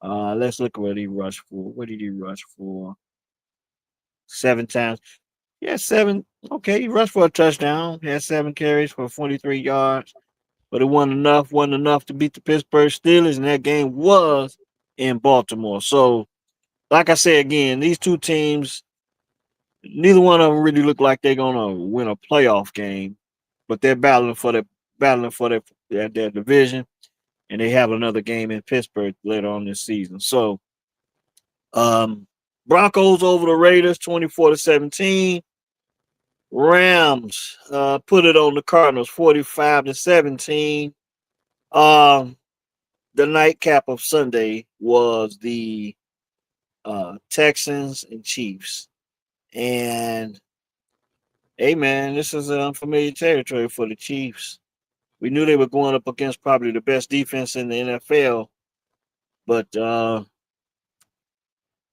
Let's look at what he rushed for. What did he rush for? 7 times. Yeah, seven. Okay, he rushed for a touchdown. He had 7 carries for 43 yards, but it wasn't enough. Wasn't enough to beat the Pittsburgh Steelers, and that game was in Baltimore. So, like I said again, these two teams, neither one of them really look like they're gonna win a playoff game, but they're battling for their division, and they have another game in Pittsburgh later on this season. So, um, Broncos over the Raiders, 24-17. Rams put it on the Cardinals, 45-17. Um, the nightcap of Sunday was the Texans and Chiefs. And hey, man, this is unfamiliar territory for the Chiefs. We knew they were going up against probably the best defense in the NFL, but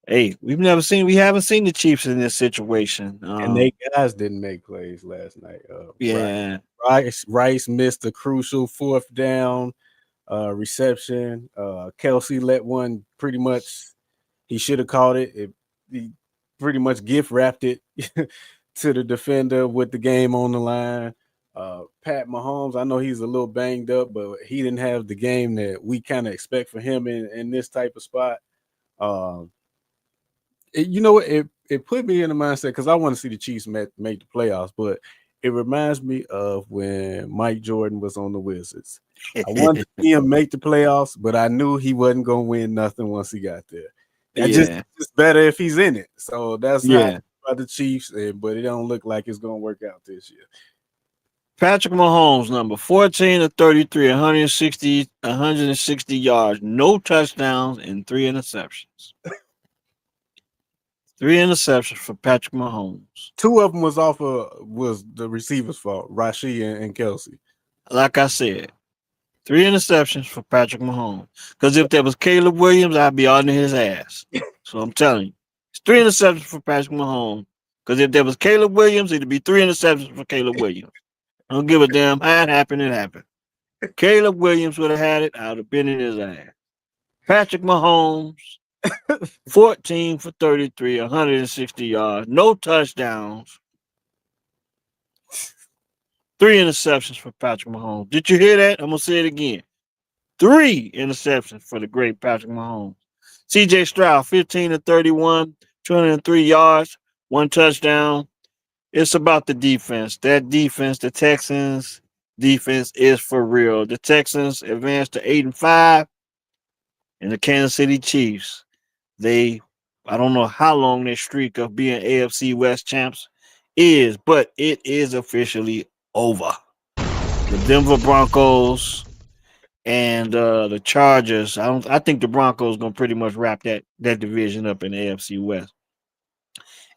hey, we haven't seen the Chiefs in this situation. And they guys didn't make plays last night. Yeah, Rice missed a crucial fourth down reception. Kelsey let one pretty much. He should have caught it. He pretty much gift wrapped it to the defender with the game on the line. Pat Mahomes, I know he's a little banged up, but he didn't have the game that we kind of expect for him in this type of spot. Um, it put me in the mindset because I want to see the Chiefs make the playoffs, but it reminds me of when Mike Jordan was on the Wizards. I wanted to see him make the playoffs, but I knew he wasn't going to win nothing once he got there. It's better if he's in it. So that's how I feel about the Chiefs, but it don't look like it's going to work out this year. Patrick Mahomes, number 14 of 33, 160 yards, no touchdowns, and 3 interceptions. 3 interceptions for Patrick Mahomes. Two of them was was the receiver's fault, Rashid and Kelsey. Like I said, 3 interceptions for Patrick Mahomes. Because if there was Caleb Williams, I'd be on his ass. So I'm telling you, it's 3 interceptions for Patrick Mahomes. Because if there was Caleb Williams, it'd be 3 interceptions for Caleb Williams. I don't give a damn how it happened. It happened. Caleb Williams would have had it. I would have been in his ass. Patrick Mahomes, 14 for 33, 160 yards, no touchdowns, 3 interceptions for Patrick Mahomes. Did you hear that? I'm going to say it again. 3 interceptions for the great Patrick Mahomes. CJ Stroud, 15 to 31, 203 yards, 1 touchdown. It's about the defense. That defense, the Texans defense is for real. The Texans advanced to 8-5, and the Kansas City Chiefs, I don't know how long their streak of being AFC West champs is, but it is officially over. The Denver Broncos and the Chargers. I think the Broncos gonna pretty much wrap that division up in the AFC West.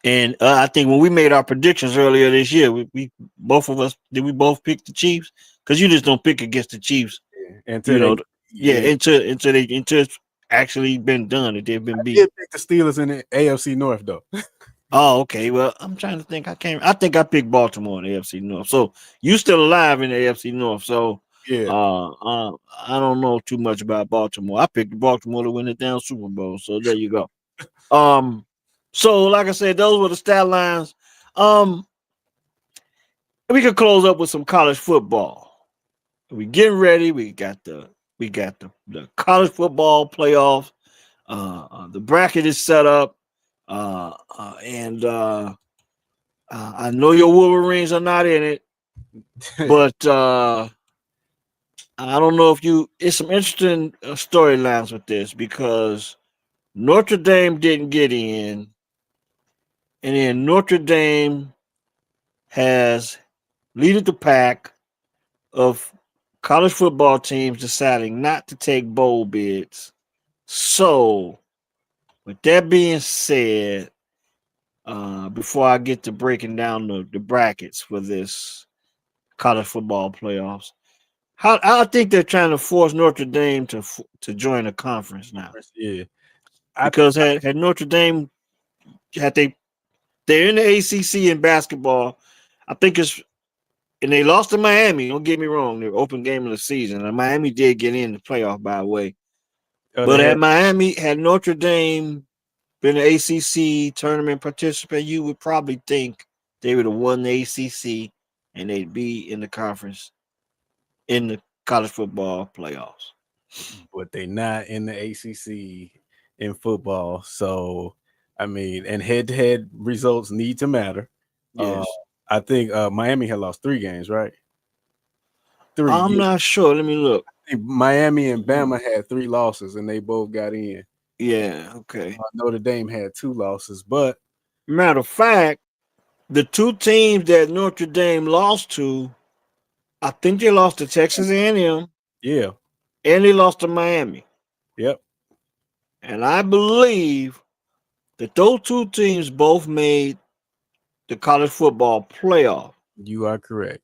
And I think when we made our predictions earlier this year, we both of us did we both pick the Chiefs? Because you just don't pick against the Chiefs, until it's actually been done, that they've been beat. I did pick the Steelers in the AFC North though. Oh, okay. Well, I'm trying to think. I think I picked Baltimore in the AFC North. So you still alive in the AFC North. So yeah, I don't know too much about Baltimore. I picked Baltimore to win the damn Super Bowl. So there you go. So like I said, those were the stat lines. We could close up with some college football. We getting ready. We got the college football playoffs. The bracket is set up. And I know your Wolverines are not in it, but I don't know if it's some interesting storylines with this, because Notre Dame didn't get in, and then Notre Dame has leaded the pack of college football teams deciding not to take bowl bids. So, with that being said, before I get to breaking down the brackets for this college football playoffs, I think they're trying to force Notre Dame to join a conference now. Yeah, because had Notre Dame they're in the ACC in basketball. I think and they lost to Miami. Don't get me wrong; they're open game of the season, and Miami did get in the playoff, by the way. But had Notre Dame been an ACC tournament participant, you would probably think they would have won the ACC and they'd be in the conference in the college football playoffs. But they're not in the ACC in football. So, I mean, and head-to-head results need to matter. Yes. I think Miami had lost 3 games, right? 3. I'm not sure. Let me look. Miami and Bama had 3 losses, and they both got in. Yeah, okay. Notre Dame had 2 losses, but Matter of fact, the two teams that Notre Dame lost to, I think they lost to Texas A&M yeah, and they lost to Miami. yep, And I believe that those two teams both made the college football playoff. you are correct.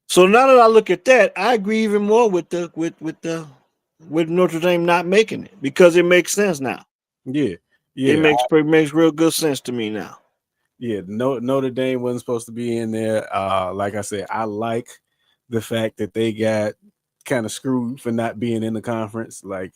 So now that I look at that, I agree even more with with Notre Dame not making it because it makes sense now. Yeah, It yeah, makes real good sense to me now. yeah. Notre Dame wasn't supposed to be in there. Like I said, I like the fact that they got kind of screwed for not being in the conference. Like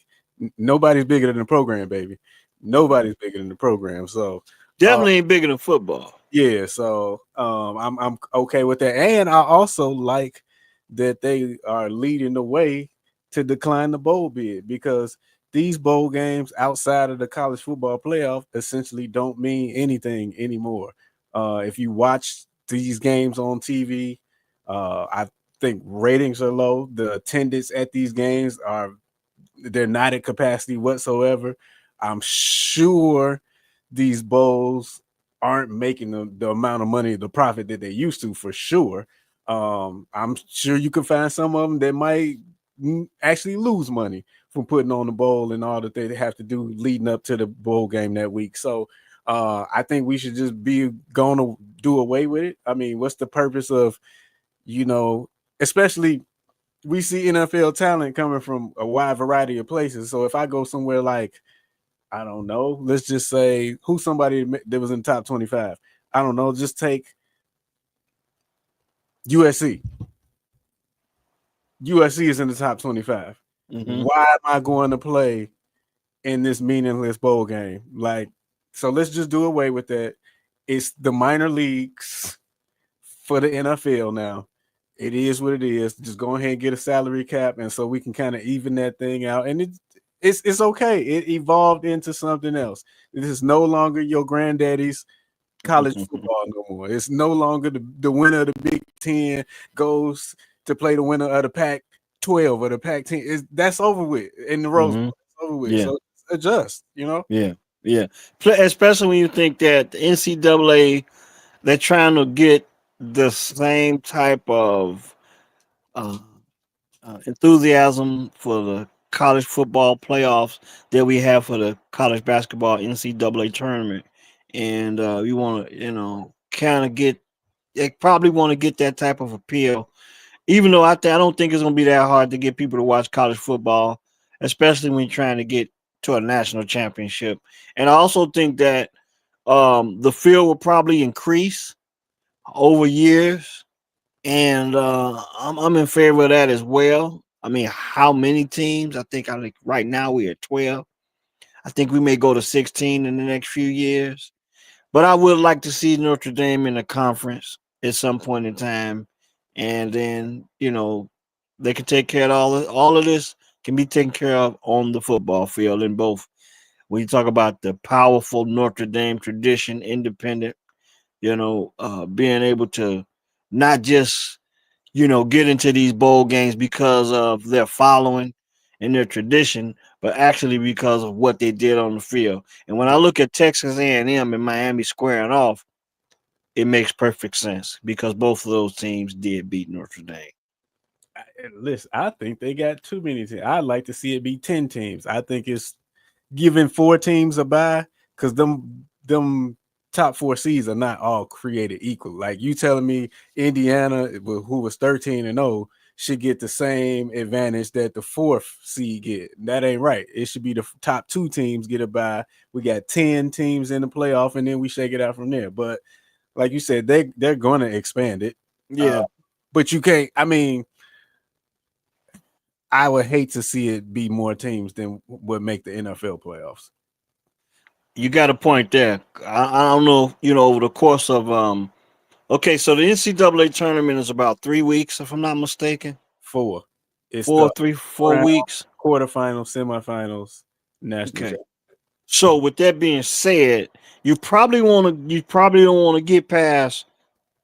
nobody's bigger than the program, baby. Nobody's bigger than the program. So uh, Definitely ain't bigger than football. yeah, so I'm okay with that, and I also like that they are leading the way to decline the bowl bid because these bowl games outside of the college football playoff essentially don't mean anything anymore. If you watch these games on TV, I think ratings are low. The attendance at these games are they're not at capacity whatsoever. I'm sure these bowls aren't making the amount of money, the profit that they used to for sure. I'm sure you can find some of them that might actually lose money from putting on the bowl and all that they have to do leading up to the bowl game that week. So I think we should just be going to do away with it. I mean, what's the purpose of, you know, especially we see NFL talent coming from a wide variety of places. So if I go somewhere like, I don't know, let's just say who's somebody that was in the top 25. I don't know, just take USC. USC is in the top 25. Hmm. Why am I going to play in this meaningless bowl game? Like, so let's just do away with that. It's the minor leagues for the NFL now. It is what it is. Just go ahead and get a salary cap, and so we can kind of even that thing out. And it's okay. It evolved into something else. This is no longer your granddaddy's college football no more. It's no longer the winner of the Big Ten goes to play the winner of the Pac 12 or the Pac 10. That's over with in the Rose Bowl. Hmm. It's over with. Yeah, So adjust, you know? yeah, yeah. Especially when you think that the NCAA, they're trying to get the same type of uh, enthusiasm for the college football playoffs that we have for the college basketball NCAA tournament, and we want to, kind of get. They probably want to get that type of appeal, even though I don't think it's going to be that hard to get people to watch college football, especially when you're trying to get to a national championship. And I also think that the field will probably increase over years, and I'm in favor of that as well. I mean, how many teams? I think right now we're at 12. I think we may go to 16 in the next few years. But I would like to see Notre Dame in a conference at some point in time, and then they can take care of all of this can be taken care of on the football field in both. When you talk about the powerful Notre Dame tradition, independent, being able to not just get into these bowl games because of their following and their tradition, but actually because of what they did on the field. And when I look at Texas A&M and Miami squaring off, it makes perfect sense because both of those teams did beat Notre Dame. Listen, I think they got too many teams. I'd like to see it be 10 teams. I think it's giving 4 teams a bye because them top 4 seeds are not all created equal. Like you telling me Indiana, who was 13-0, should get the same advantage that the 4th seed get. That ain't right. It should be the top 2 teams get a bye. We got 10 teams in the playoff, and then we shake it out from there. But like you said, they're going to expand it. Uh, Yeah, but you can't. I mean, I would hate to see it be more teams than would make the NFL playoffs. you got a point there. I don't know, over the course of okay, so the NCAA tournament is about 3 weeks, if I'm not mistaken. 4. It's Four, the three, four round, weeks. quarterfinals, semifinals, national Okay. championship. So with that being said, you probably don't want to get past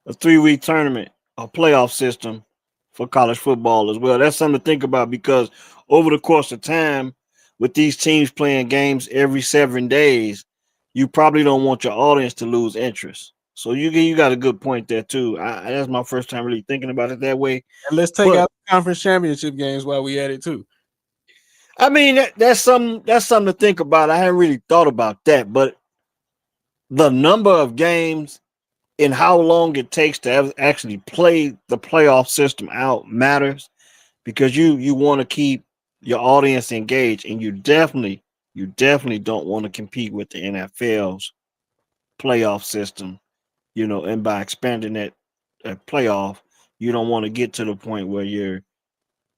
a 3 week tournament, a playoff system for college football as well. That's something to think about because over the course of time, with these teams playing games every 7 days, you probably don't want your audience to lose interest. So you got a good point there too. That's my first time really thinking about it that way. And let's take But out the conference championship games while we at it too. I mean that's something to think about. I hadn't really thought about that, but the number of games and how long it takes to actually play the playoff system out matters because you want to keep your audience engaged, and you definitely don't want to compete with the NFL's playoff system, and by expanding that playoff, you don't want to get to the point where you're,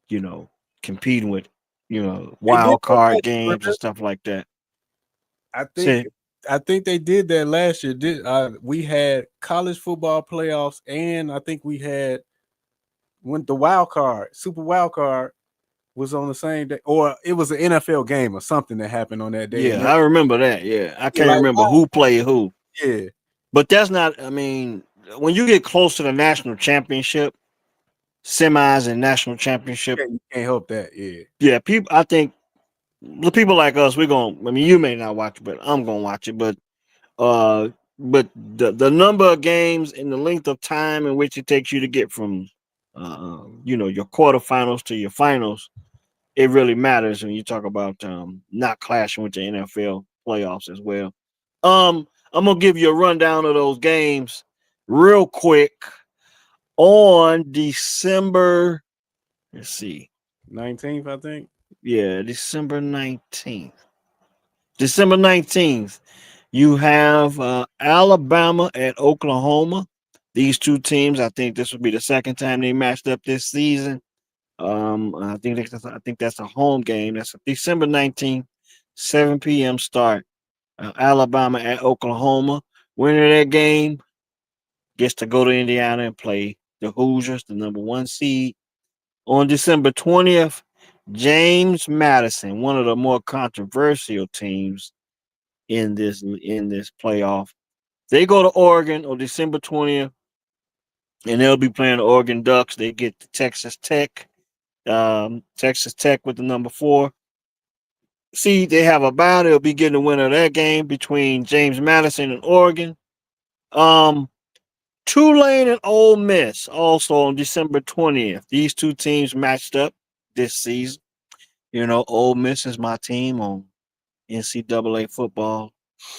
you know, competing with, They did wild that card last year, games and remember? stuff like that. I think So I think they did that last year. We had college football playoffs, and I think we had when the wild card, super wild card, was on the same day, or it was an NFL game or something that happened on that day. And yeah, I remember that. Yeah, I yeah, can't like remember who played who, yeah, but that's not. I mean, when you get close to the national championship, semis and national championship, you can't help that. Yeah, yeah, people. I think the people like us, we're gonna. I mean, you may not watch it, but I'm gonna watch it. Uh, but the number of games and the length of time in which it takes you to get from, your quarterfinals to your finals, it really matters when you talk about not clashing with the NFL playoffs as well. I'm gonna give you a rundown of those games real quick on December. Let's see, 19th, I think. yeah, December 19th. You have Alabama at Oklahoma. These two teams, I think this will be the second time they matched up this season. I think that's a home game. That's December 19th, 7 p.m. start. Alabama at Oklahoma. Winner of that game gets to go to Indiana and play the Hoosiers, the number one seed. On December 20th, James Madison, one of the more controversial teams in this playoff. They go to Oregon on December 20th, and they'll be playing the Oregon Ducks. They get the Texas Tech. Texas Tech with the number 4. See, they have a bye. They'll be getting the winner of that game between James Madison and Oregon. Um, Tulane and Ole Miss also on December 20th. These two teams matched up this season. Ole Miss is my team on NCAA football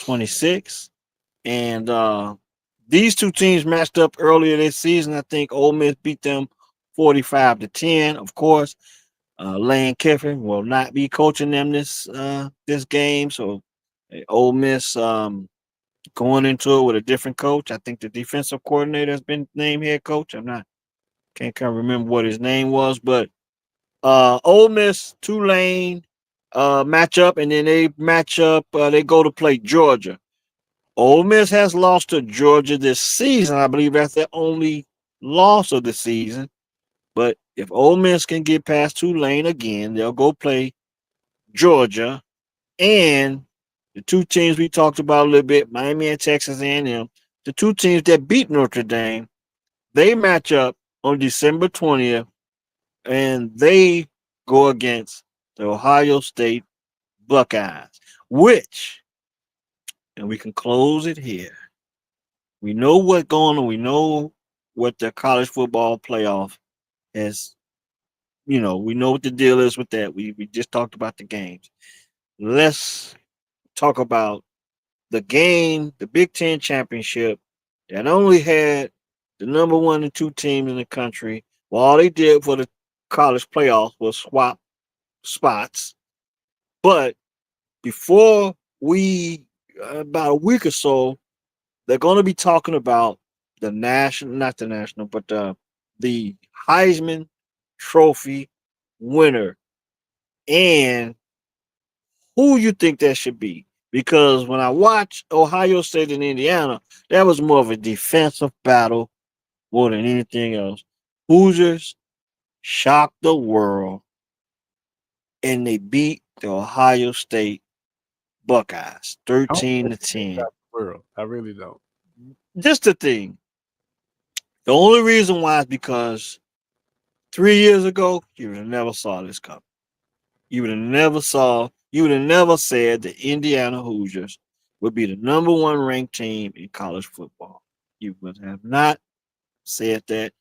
26. And these two teams matched up earlier this season. I think Ole Miss beat them 45-10. Of course, Lane Kiffin will not be coaching them this game. So Ole Miss going into it with a different coach. I think the defensive coordinator has been named head coach. Can't remember what his name was, but Ole Miss, Tulane match up, and then they match up. They go to play Georgia. Ole Miss has lost to Georgia this season. I believe that's their only loss of the season. But if Ole Miss can get past Tulane again, they'll go play Georgia and the two teams we talked about a little bit, Miami and Texas A&M, the two teams that beat Notre Dame, they match up on December 20th, and they go against the Ohio State Buckeyes, which, and we can close it here. We know what's going on. We know what the college football playoff has. We know what the deal is with that. We just talked about the games. Let's talk about the game, the Big Ten championship that only had the number one and two teams in the country. Well, all they did for the college playoffs was swap spots. But before we, about a week or so, they're going to be talking about the national, not the national, but the Heisman Trophy winner and who you think that should be. Because when I watched Ohio State and Indiana, that was more of a defensive battle more than anything else. Hoosiers shocked the world and they beat the Ohio State Buckeyes I don't 13 think to they 10. got the world. I really don't. Just the thing. The only reason why is because 3 years ago, you would have never saw this coming. You would have never saw you would have never said the Indiana Hoosiers would be the number one ranked team in college football. You would have not said that,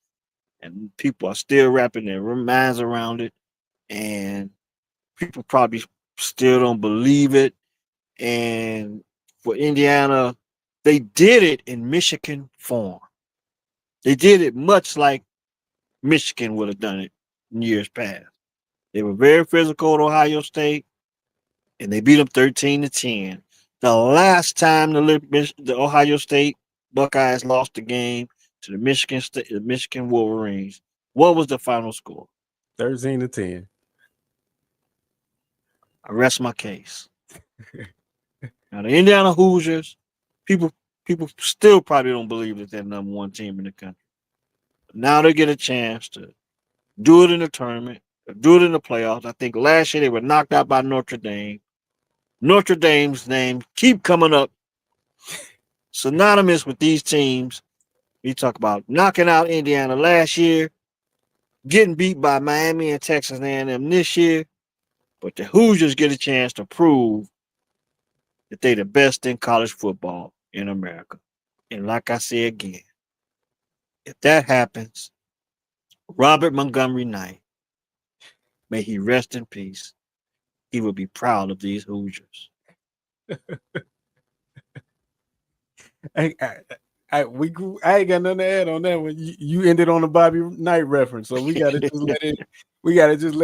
and people are still wrapping their minds around it, and people probably still don't believe it. And for Indiana, they did it in Michigan form. They did it much like Michigan would have done it in years past. They were very physical at Ohio State, and they beat them 13-10. The last time the Ohio State Buckeyes lost the game to the Michigan Wolverines, what was the final score? 13-10. I rest my case. Now the Indiana Hoosiers, people people still probably don't believe that they're number one team in the country. But now they get a chance to do it in the tournament, do it in the playoffs. I think last year they were knocked out by Notre Dame. Notre Dame's name keep coming up synonymous with these teams. We talk about knocking out Indiana last year, getting beat by Miami and Texas A&M this year, but the Hoosiers get a chance to prove that they're the best in college football in America. And like I say again, if that happens, Robert Montgomery Knight, may he rest in peace, he will be proud of these Hoosiers. I ain't got nothing to add on that one. You ended on a Bobby Knight reference, so we gotta just let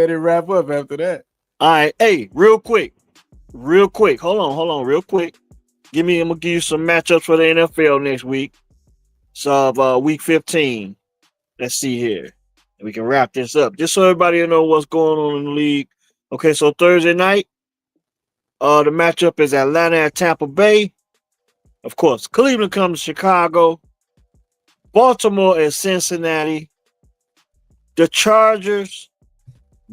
it wrap up after that. All right, hey, real quick, hold on, real quick. I'm gonna give you some matchups for the NFL next week. So week 15. Let's see here. And we can wrap this up. Just so everybody will know what's going on in the league. Okay, so Thursday night, the matchup is Atlanta at Tampa Bay. Of course, Cleveland comes to Chicago. Baltimore at Cincinnati. The Chargers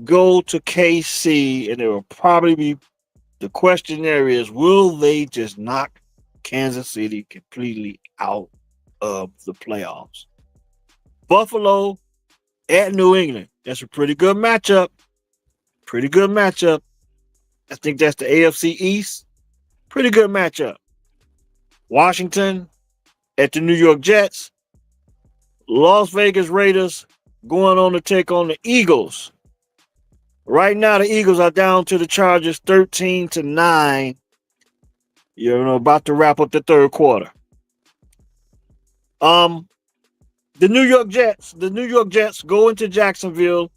go to KC, and it will probably be the question there is, will they just knock Kansas City completely out of the playoffs? Buffalo at New England. That's a pretty good matchup. Pretty good matchup. I think that's the AFC East. Pretty good matchup. Washington at the New York Jets. Las Vegas Raiders going on to take on the Eagles. Right now, the Eagles are down to the Chargers 13-9. About to wrap up the third quarter. The New York Jets go into Jacksonville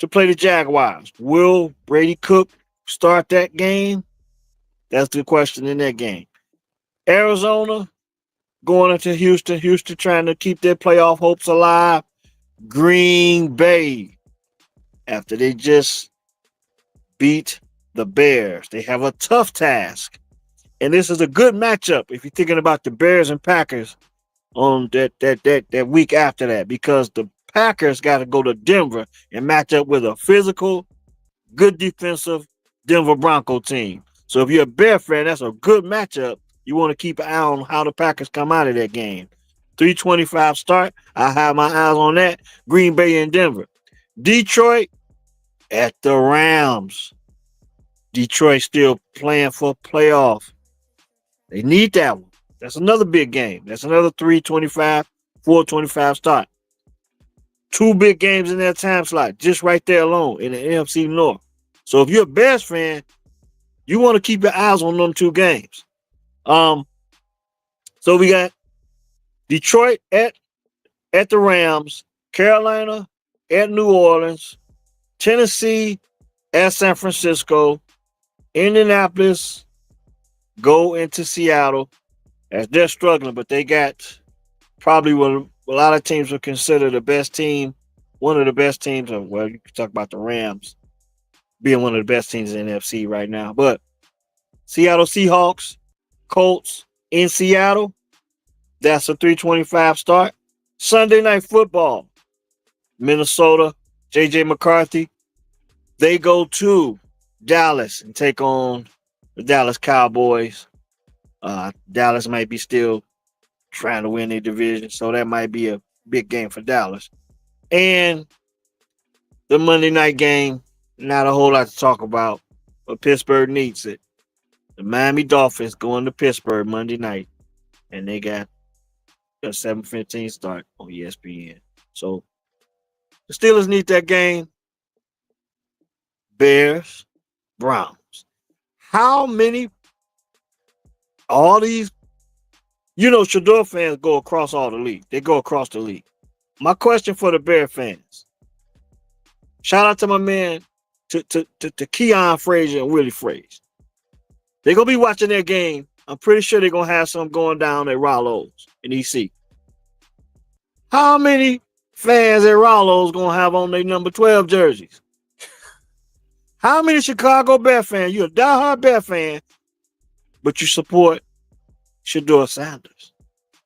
to play the Jaguars. Will Brady Cook start that game? That's the question in that game. Arizona going into Houston. Houston trying to keep their playoff hopes alive. Green Bay, after they just beat the Bears, they have a tough task. And this is a good matchup if you're thinking about the Bears and Packers on that week after that, because the Packers got to go to Denver and match up with a physical, good defensive Denver Bronco team. So if you're a Bear fan, that's a good matchup. You want to keep an eye on how the Packers come out of that game. 3:25 start. I have my eyes on that. Green Bay and Denver. Detroit at the Rams. Detroit still playing for playoff. They need that one. That's another big game. That's another 3:25, 4:25 start. Two big games in that time slot, just right there alone in the NFC North. So if you're a Bears fan, you want to keep your eyes on them two games. So we got Detroit at the Rams, Carolina at New Orleans, Tennessee at San Francisco, Indianapolis go into Seattle, as they're struggling, but they got probably what a lot of teams would consider the best team, one of the best teams. Well, you can talk about the Rams being one of the best teams in the NFC right now. But Seattle Seahawks, Colts in Seattle, that's a 3:25 start. Sunday Night Football, Minnesota, J.J. McCarthy, they go to Dallas and take on the Dallas Cowboys. Dallas might be still trying to win their division, so that might be a big game for Dallas. And the Monday night game, not a whole lot to talk about. but Pittsburgh needs it. The Miami Dolphins going to Pittsburgh Monday night, and they got a 7:15 start on ESPN. So the Steelers need that game. Bears, Browns. How many? All these, Shador fans go across all the league. They go across the league. My question for the Bear fans. Shout out to my man, to Keon Frazier and Willie Frazier. They're going to be watching their game. I'm pretty sure they're going to have some going down at Rollo's in EC. How many fans at Rollo's going to have on their number 12 jerseys? How many Chicago Bear fans? You're a diehard Bear fan, but you support Shedeur Sanders.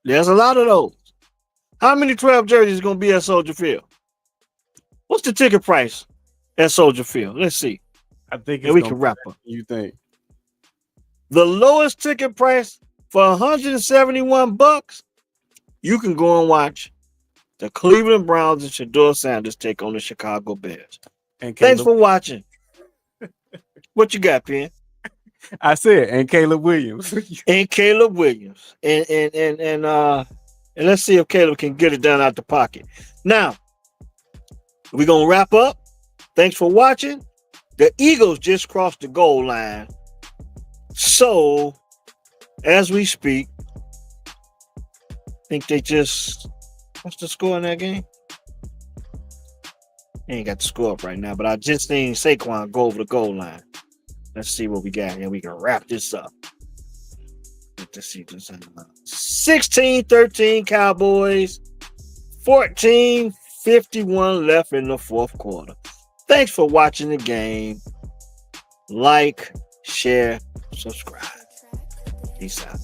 There's a lot of those. How many 12 jerseys going to be at Soldier Field? What's the ticket price at Soldier Field? Let's see. I think we can wrap up. You think? The lowest ticket price for $171, you can go and watch the Cleveland Browns and Shedeur Sanders take on the Chicago Bears. And thanks for watching. What you got, Penn? I said, and Caleb Williams. And Caleb Williams. And let's see if Caleb can get it down out the pocket. Now, we're going to wrap up. Thanks for watching. The Eagles just crossed the goal line. So, as we speak, I think they just... What's the score in that game? I ain't got the score up right now, but I just seen Saquon go over the goal line. Let's see what we got here. We can wrap this up. Let's see. 16-13 Cowboys. 14:51 left in the fourth quarter. Thanks for watching the game. Like, share, subscribe. Peace out.